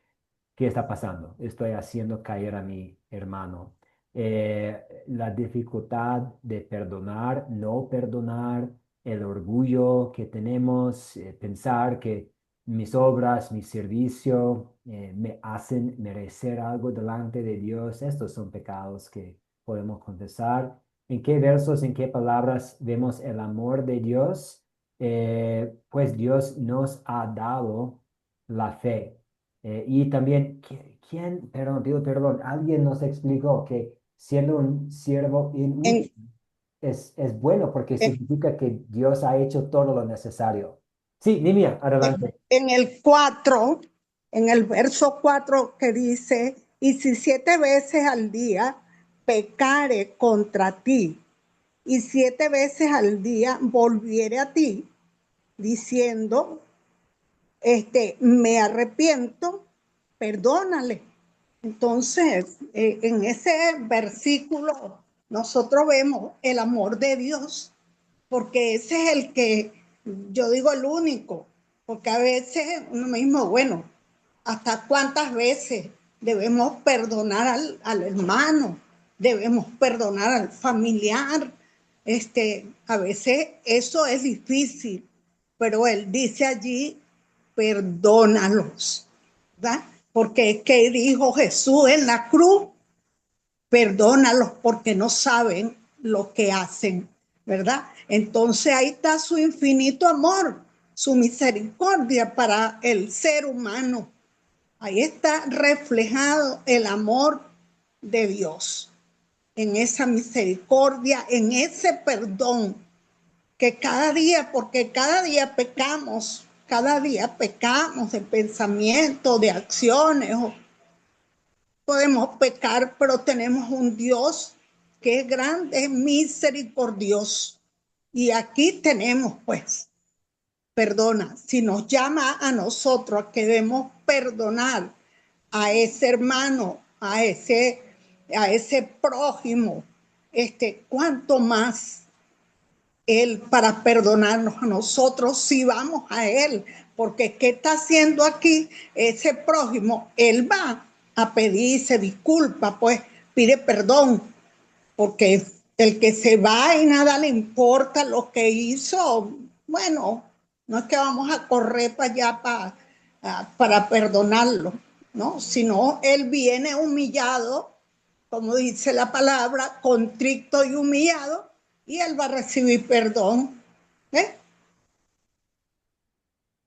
qué está pasando? Estoy haciendo caer a mi hermano. La dificultad de perdonar, no perdonar, el orgullo que tenemos, pensar que mis obras, mi servicio me hacen merecer algo delante de Dios. Estos son pecados que podemos confesar. ¿En qué versos, en qué palabras vemos el amor de Dios? Pues Dios nos ha dado la fe. Y también, perdón, pido perdón, alguien nos explicó que siendo un siervo inútil En, es bueno porque en, significa que Dios ha hecho todo lo necesario. Sí, Nimia, adelante. en el 4, en el verso 4 que dice, y si 7 veces al día pecare contra ti, y 7 veces al día volviere a ti, diciendo, me arrepiento, perdónale. Entonces, en ese versículo nosotros vemos el amor de Dios, porque ese es el que, yo digo el único, porque a veces uno mismo, bueno, ¿hasta cuántas veces debemos perdonar al hermano? Debemos perdonar al familiar, A veces eso es difícil, pero él dice allí, perdónalos, ¿verdad? Porque es que dijo Jesús en la cruz, perdónalos porque no saben lo que hacen, ¿verdad? Entonces ahí está su infinito amor, su misericordia para el ser humano. Ahí está reflejado el amor de Dios, en esa misericordia, en ese perdón que cada día, porque cada día pecamos de pensamiento, de acciones, podemos pecar, pero tenemos un Dios que es grande, es misericordioso. Y aquí tenemos, pues, perdona, si nos llama a nosotros a que debemos perdonar a ese hermano, a ese prójimo, cuánto más él para perdonarnos a nosotros si vamos a él, porque ¿qué está haciendo aquí ese prójimo? Él va a pedirse disculpa, pues pide perdón, porque el que se va y nada le importa lo que hizo, bueno, no es que vamos a correr para allá para perdonarlo, ¿no? Sino él viene humillado, como dice la palabra, contrito y humillado, y él va a recibir perdón. ¿Eh?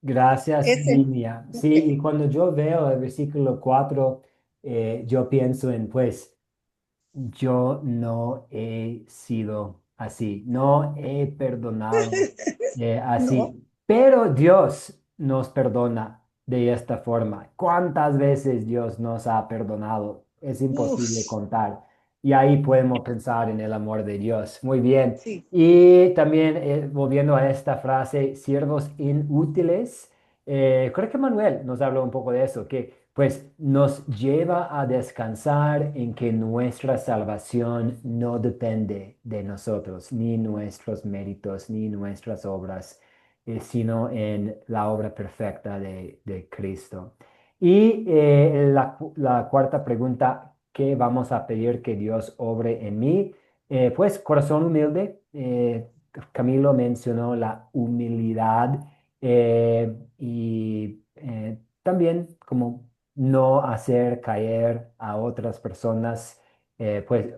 Gracias, Ese, Lidia. Sí, okay. y cuando yo veo el versículo 4, yo pienso en, pues, yo no he sido así, no he perdonado No, así, pero Dios nos perdona de esta forma. ¿Cuántas veces Dios nos ha perdonado? Es imposible uf, contar. Y ahí podemos pensar en el amor de Dios. Muy bien. sí. Y también volviendo a esta frase, siervos inútiles, creo que Manuel nos habló un poco de eso, que pues nos lleva a descansar en que nuestra salvación no depende de nosotros, ni nuestros méritos, ni nuestras obras, sino en la obra perfecta de Cristo. Y la cuarta pregunta, ¿qué vamos a pedir que Dios obre en mí? Pues corazón humilde. Camilo mencionó la humildad y también como no hacer caer a otras personas, pues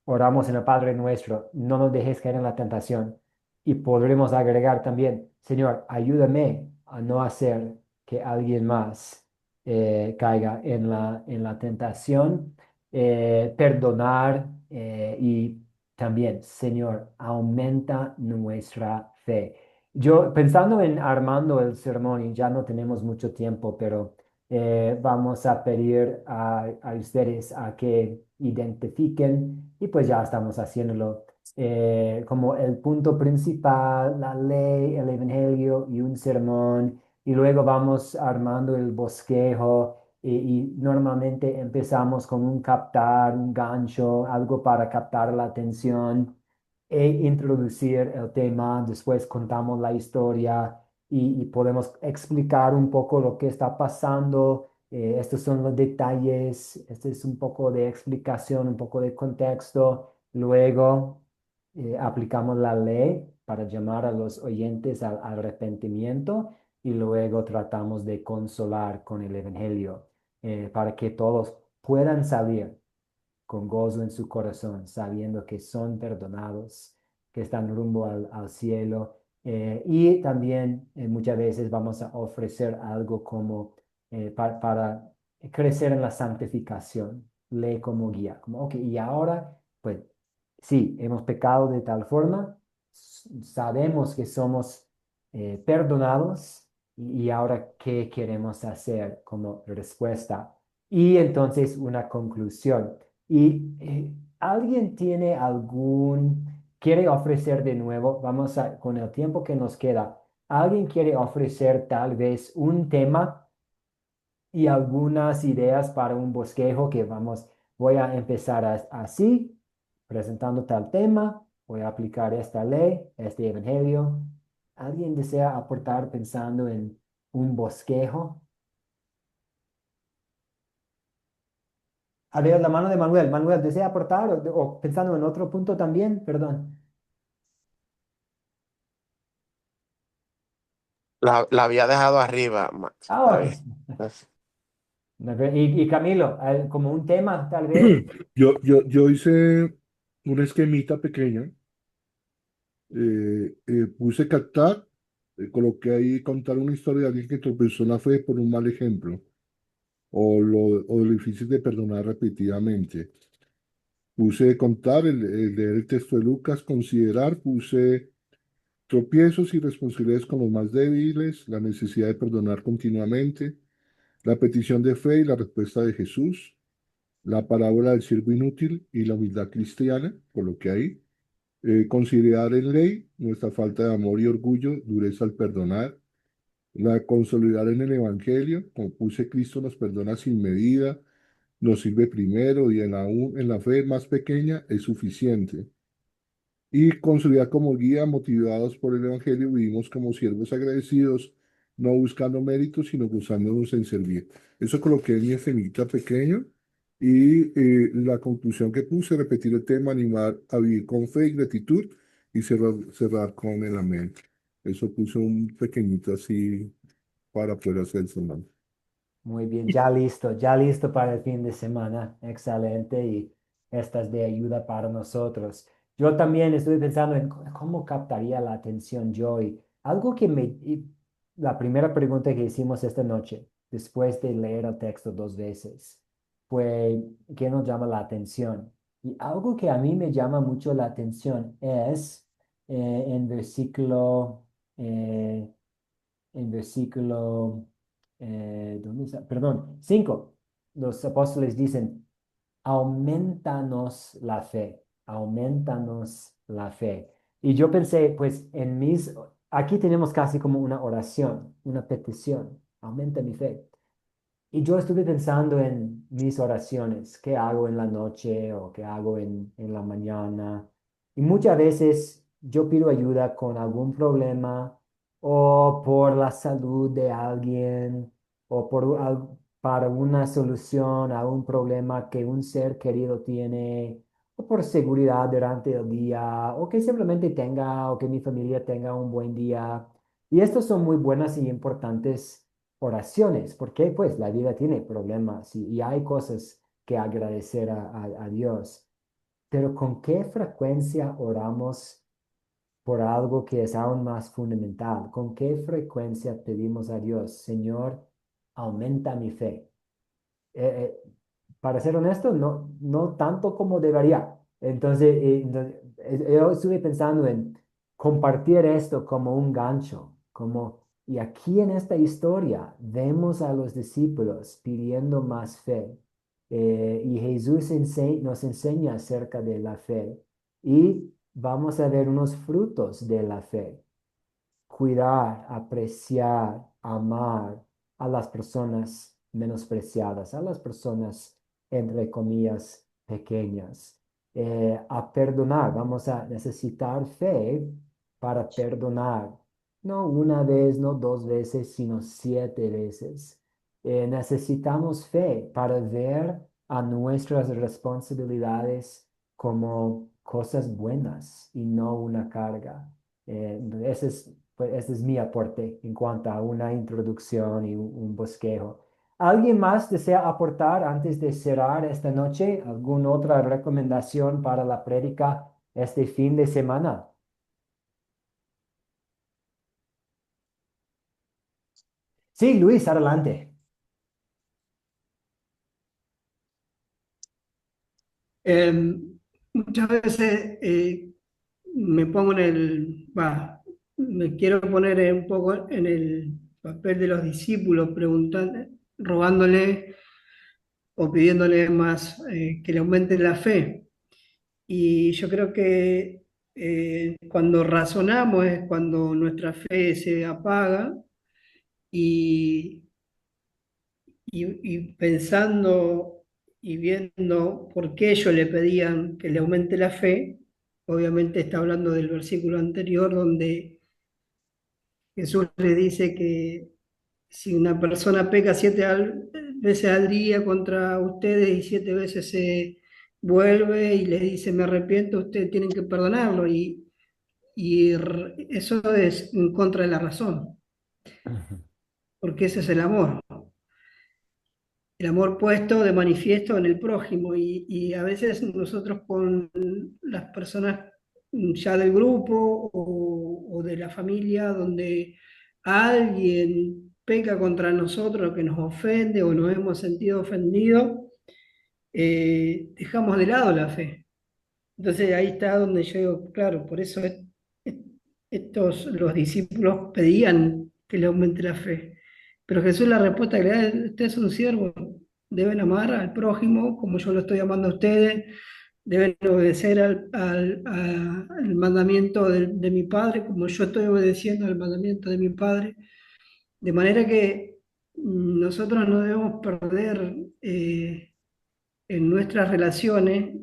oramos en el Padre nuestro, no nos dejes caer en la tentación. Y podremos agregar también, Señor, ayúdame a no hacer que alguien más caiga en la tentación, perdonar y también, Señor, aumenta nuestra fe. Yo pensando en armando el sermón y ya no tenemos mucho tiempo, pero vamos a pedir a ustedes a que identifiquen y pues ya estamos haciéndolo como el punto principal, la ley, el evangelio y un sermón y luego vamos armando el bosquejo y normalmente empezamos con un captar, un gancho, algo para captar la atención e introducir el tema, después contamos la historia y podemos explicar un poco lo que está pasando. Estos son los detalles, este es un poco de explicación, un poco de contexto. Luego aplicamos la ley para llamar a los oyentes al arrepentimiento y luego tratamos de consolar con el Evangelio para que todos puedan salir con gozo en su corazón, sabiendo que son perdonados, que están rumbo al cielo. Y también muchas veces vamos a ofrecer algo como para crecer en la santificación, ley como guía, como, ok, y ahora, pues sí, hemos pecado de tal forma, sabemos que somos perdonados y ahora, ¿qué queremos hacer como respuesta? Y entonces una conclusión. Y alguien tiene quiere ofrecer de nuevo, vamos a, con el tiempo que nos queda, alguien quiere ofrecer tal vez un tema y algunas ideas para un bosquejo que voy a empezar así, presentando tal tema, voy a aplicar esta ley, este evangelio. ¿Alguien desea aportar pensando en un bosquejo? A ver, la mano de Manuel. Manuel, ¿desea aportar o pensando en otro punto también? Perdón. La había dejado arriba, Max. Ah, Está ok. bien. Gracias. Y Camilo, como un tema, tal vez. Yo hice una esquemita pequeña, puse captar, coloqué ahí contar una historia de alguien que tropezó en la fe por un mal ejemplo, o lo difícil de perdonar repetidamente. Puse contar, leer el texto de Lucas, considerar, puse tropiezos y responsabilidades con los más débiles, la necesidad de perdonar continuamente, la petición de fe y la respuesta de Jesús, la parábola del siervo inútil y la humildad cristiana, coloqué ahí. Considerar en ley nuestra falta de amor y orgullo, dureza al perdonar, la consolidar en el Evangelio, como puse Cristo nos perdona sin medida, nos sirve primero y en la fe más pequeña es suficiente. Y consolidar como guía, motivados por el Evangelio, vivimos como siervos agradecidos, no buscando méritos, sino gozándonos en servir. Eso coloqué en mi escenita pequeño y la conclusión que puse, repetir el tema, animar a vivir con fe y gratitud y cerrar con el amén. Eso puse un pequeñito así para poder hacer el sermón. Muy bien, ya listo para el fin de semana. Excelente. Y esta es de ayuda para nosotros. Yo también estuve pensando en cómo captaría la atención yo. Y algo que la primera pregunta que hicimos esta noche, después de leer el texto 2 veces, fue ¿qué nos llama la atención? Y algo que a mí me llama mucho la atención es en versículo eh, en versículo, ¿dónde está? Perdón, 5, los apóstoles dicen, aumentanos la fe, aumentanos la fe. Y yo pensé, pues aquí tenemos casi como una oración, una petición, aumenta mi fe. Y yo estuve pensando en mis oraciones, qué hago en la noche o qué hago en la mañana. Y muchas veces yo pido ayuda con algún problema o por la salud de alguien o para una solución a un problema que un ser querido tiene o por seguridad durante el día o que simplemente tenga o que mi familia tenga un buen día. Y estas son muy buenas y importantes oraciones, porque pues la vida tiene problemas y hay cosas que agradecer a Dios. Pero ¿con qué frecuencia oramos por algo que es aún más fundamental? ¿Con qué frecuencia pedimos a Dios, Señor, aumenta mi fe? Para ser honesto, no tanto como debería. Yo estuve pensando en compartir esto como un gancho, y aquí en esta historia vemos a los discípulos pidiendo más fe. Y Jesús nos enseña acerca de la fe y vamos a ver unos frutos de la fe: cuidar, apreciar, amar a las personas menospreciadas, a las personas, entre comillas, pequeñas. A perdonar, vamos a necesitar fe para perdonar, no una vez, no 2 veces, sino 7 veces. Necesitamos fe para ver a nuestras responsabilidades como cosas buenas y no una carga. Ese es mi aporte en cuanto a una introducción y un bosquejo. ¿Alguien más desea aportar antes de cerrar esta noche? ¿Alguna otra recomendación para la prédica este fin de semana? Sí, Luis, adelante. Muchas veces me pongo me quiero poner un poco en el papel de los discípulos, preguntando, rogándole o pidiéndole más que le aumente la fe. Y yo creo que cuando razonamos es cuando nuestra fe se apaga y, y pensando y viendo por qué ellos le pedían que le aumente la fe. Obviamente está hablando del versículo anterior donde Jesús le dice que si una persona peca veces al día contra ustedes y 7 veces se vuelve y les dice me arrepiento, ustedes tienen que perdonarlo. Y eso es en contra de la razón. porque ese es el amor puesto de manifiesto en el prójimo, y a veces nosotros con las personas ya del grupo o de la familia, donde alguien peca contra nosotros, que nos ofende o nos hemos sentido ofendidos, dejamos de lado la fe. Entonces ahí está donde yo digo, claro, por eso los discípulos pedían que le aumente la fe. Pero Jesús la respuesta que le da, usted es un siervo, deben amar al prójimo como yo lo estoy amando a ustedes, deben obedecer al mandamiento de mi Padre como yo estoy obedeciendo al mandamiento de mi Padre. De manera que nosotros no debemos perder en nuestras relaciones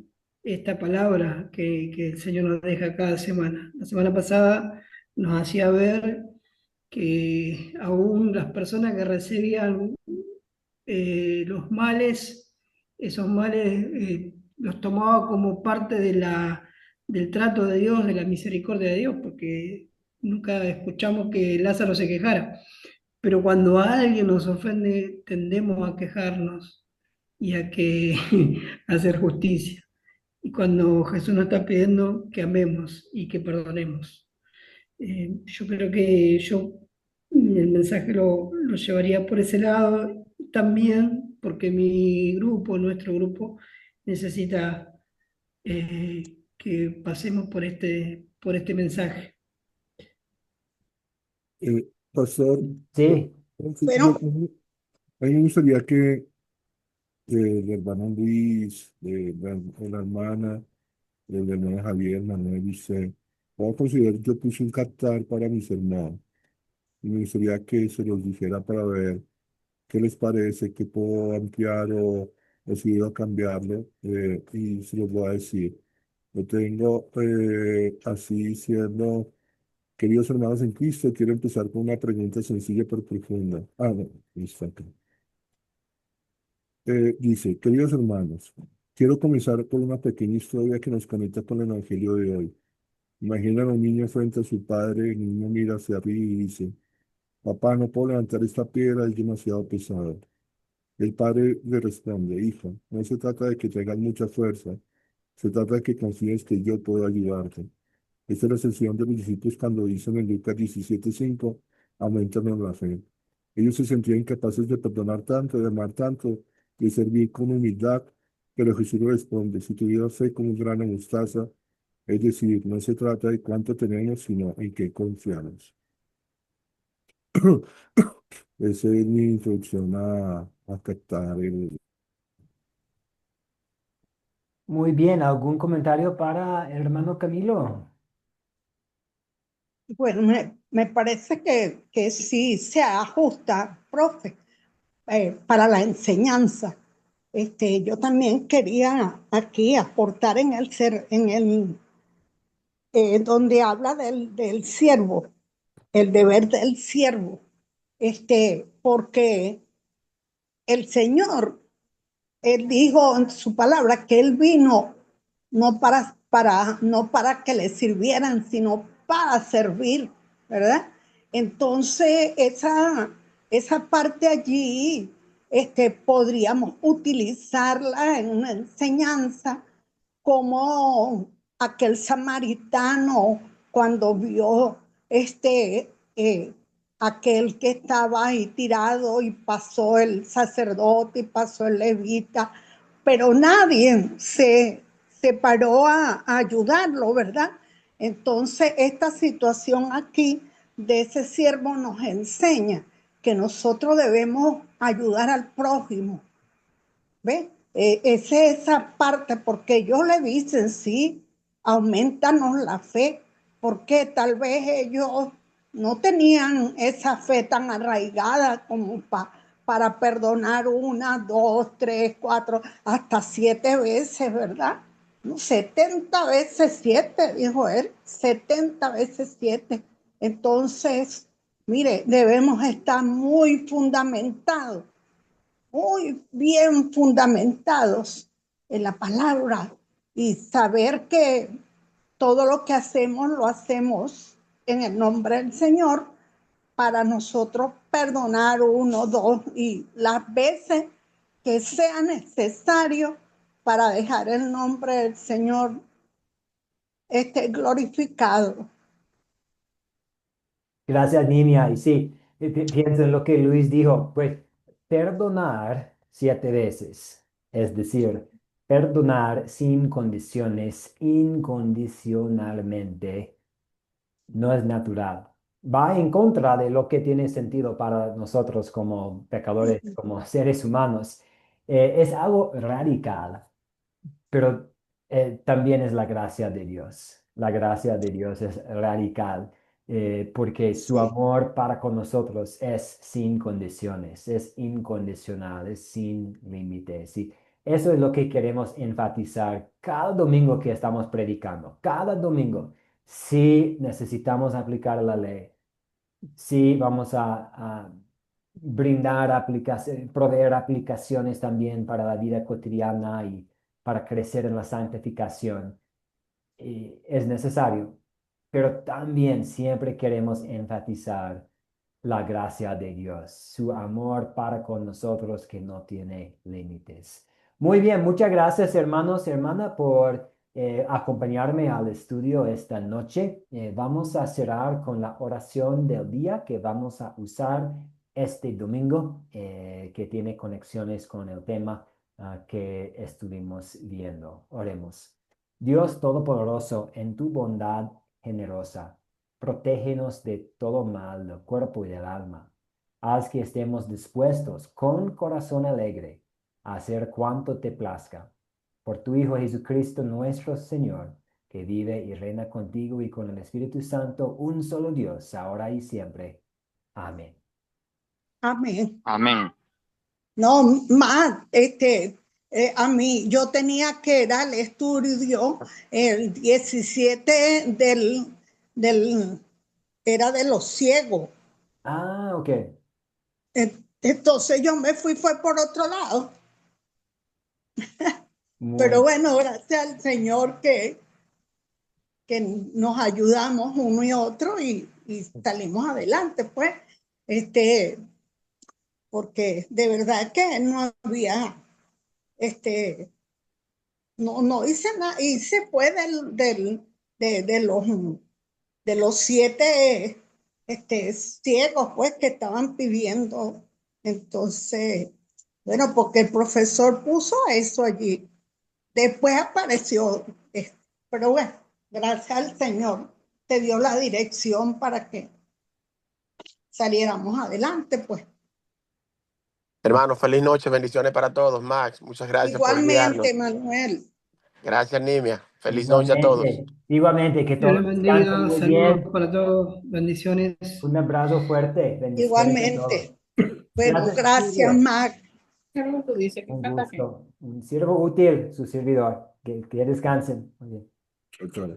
esta palabra que el Señor nos deja cada semana. La semana pasada nos hacía ver que aún las personas que recibían los males, esos males los tomaba como parte del trato de Dios, de la misericordia de Dios, porque nunca escuchamos que Lázaro se quejara. Pero cuando alguien nos ofende, tendemos a quejarnos y a hacer justicia. Y cuando Jesús nos está pidiendo que amemos y que perdonemos. Yo creo que el mensaje lo llevaría por ese lado también, porque nuestro grupo, necesita que pasemos por este mensaje. Pastor, Sí, Bueno, a mí me gustaría que el hermano Luis, la hermana, el hermano Javier, Manuel y usted, voy a considerar, yo puse un captar para mi sermón y me gustaría que se los dijera para ver qué les parece, qué puedo ampliar o si debo cambiarlo, y se los voy a decir. Lo tengo así diciendo, queridos hermanos en Cristo, quiero empezar con una pregunta sencilla pero profunda. Ah, no, está acá. Dice, queridos hermanos, quiero comenzar por una pequeña historia que nos conecta con el Evangelio de hoy. Imaginan a un niño frente a su padre, el niño mira hacia arriba y dice, papá, no puedo levantar esta piedra, es demasiado pesado. El padre le responde, hijo, no se trata de que tengas mucha fuerza, se trata de que confíes que yo puedo ayudarte. Esta es la sensación de los discípulos cuando dicen en Lucas 17:5, aumentanos la fe. Ellos se sentían incapaces de perdonar tanto, de amar tanto, de servir con humildad, pero Jesús les responde, si tuvieras fe como un grano de mostaza, es decir, no se trata de cuánto tenemos, sino en qué confiamos. Esa es mi introducción a captar el... muy bien. ¿Algún comentario para el hermano Camilo? bueno, me parece que sí se ajusta, profe, para la enseñanza. Yo también quería aquí aportar donde habla del siervo, el deber del siervo, porque el Señor, Él dijo en su palabra que Él vino no para que le sirvieran, sino para servir, ¿verdad? Entonces, esa parte allí, podríamos utilizarla en una enseñanza como aquel samaritano cuando vio aquel que estaba ahí tirado y pasó el sacerdote y pasó el levita, pero nadie se paró a ayudarlo, ¿verdad? Entonces, esta situación aquí de ese siervo nos enseña que nosotros debemos ayudar al prójimo, ¿ve? Es esa parte, porque ellos le dicen, sí, aumentanos la fe, porque tal vez ellos no tenían esa fe tan arraigada como para perdonar 1, 2, 3, 4, hasta 7 veces, ¿verdad? No, 70 veces 7, dijo él, 70 veces 7. Entonces, mire, debemos estar muy bien fundamentados en la palabra y saber que todo lo que hacemos lo hacemos en el nombre del Señor, para nosotros perdonar 1, 2 y las veces que sea necesario para dejar el nombre del Señor glorificado. Gracias, Niña. Y sí, pienso en lo que Luis dijo, pues perdonar 7 veces, es decir, perdonar sin condiciones, incondicionalmente, no es natural. Va en contra de lo que tiene sentido para nosotros como pecadores, como seres humanos. Es algo radical, pero también es la gracia de Dios. La gracia de Dios es radical, porque su Sí, amor para con nosotros es sin condiciones, es incondicional, es sin límites. Y eso es lo que queremos enfatizar cada domingo que estamos predicando. Cada domingo, si necesitamos aplicar la ley, sí, vamos a brindar aplicaciones, proveer aplicaciones también para la vida cotidiana y para crecer en la santificación. Y es necesario, pero también siempre queremos enfatizar la gracia de Dios, su amor para con nosotros que no tiene límites. Muy bien, muchas gracias hermanos y hermanas por acompañarme al estudio esta noche. Vamos a cerrar con la oración del día que vamos a usar este domingo, que tiene conexiones con el tema que estuvimos viendo. Oremos. Dios Todopoderoso, en tu bondad generosa, protégenos de todo mal del cuerpo y del alma. Haz que estemos dispuestos con corazón alegre a hacer cuanto te plazca. Por tu Hijo Jesucristo nuestro Señor, que vive y reina contigo y con el Espíritu Santo, un solo Dios, ahora y siempre. Amén. amén. Amén. No, más, a mí, yo tenía que dar el estudio el 17 era de los ciegos. Ah, ok. Entonces yo me fue por otro lado. Pero Muy, bueno, gracias al Señor que nos ayudamos uno y otro y salimos adelante, pues, porque de verdad que no había, no hice nada, hice pues de los 7 ciegos pues que estaban pidiendo. Entonces, bueno, porque el profesor puso eso allí. Después apareció, pero bueno, gracias al Señor, te dio la dirección para que saliéramos adelante, pues. Hermano, feliz noche, bendiciones para todos. Max, muchas gracias por Igualmente, guiarnos. Manuel. Gracias, Nimia. Feliz noche a todos. igualmente, igualmente, que Dios todos les descansen bendiga, muy saludos bien. para todos, bendiciones. Un abrazo fuerte, bendiciones a todos. Igualmente. Bueno, Gracias, gracias, Cecilio. Mac. Un gusto. Un siervo útil, su servidor. Que descansen. Muy bien. Chao, chao.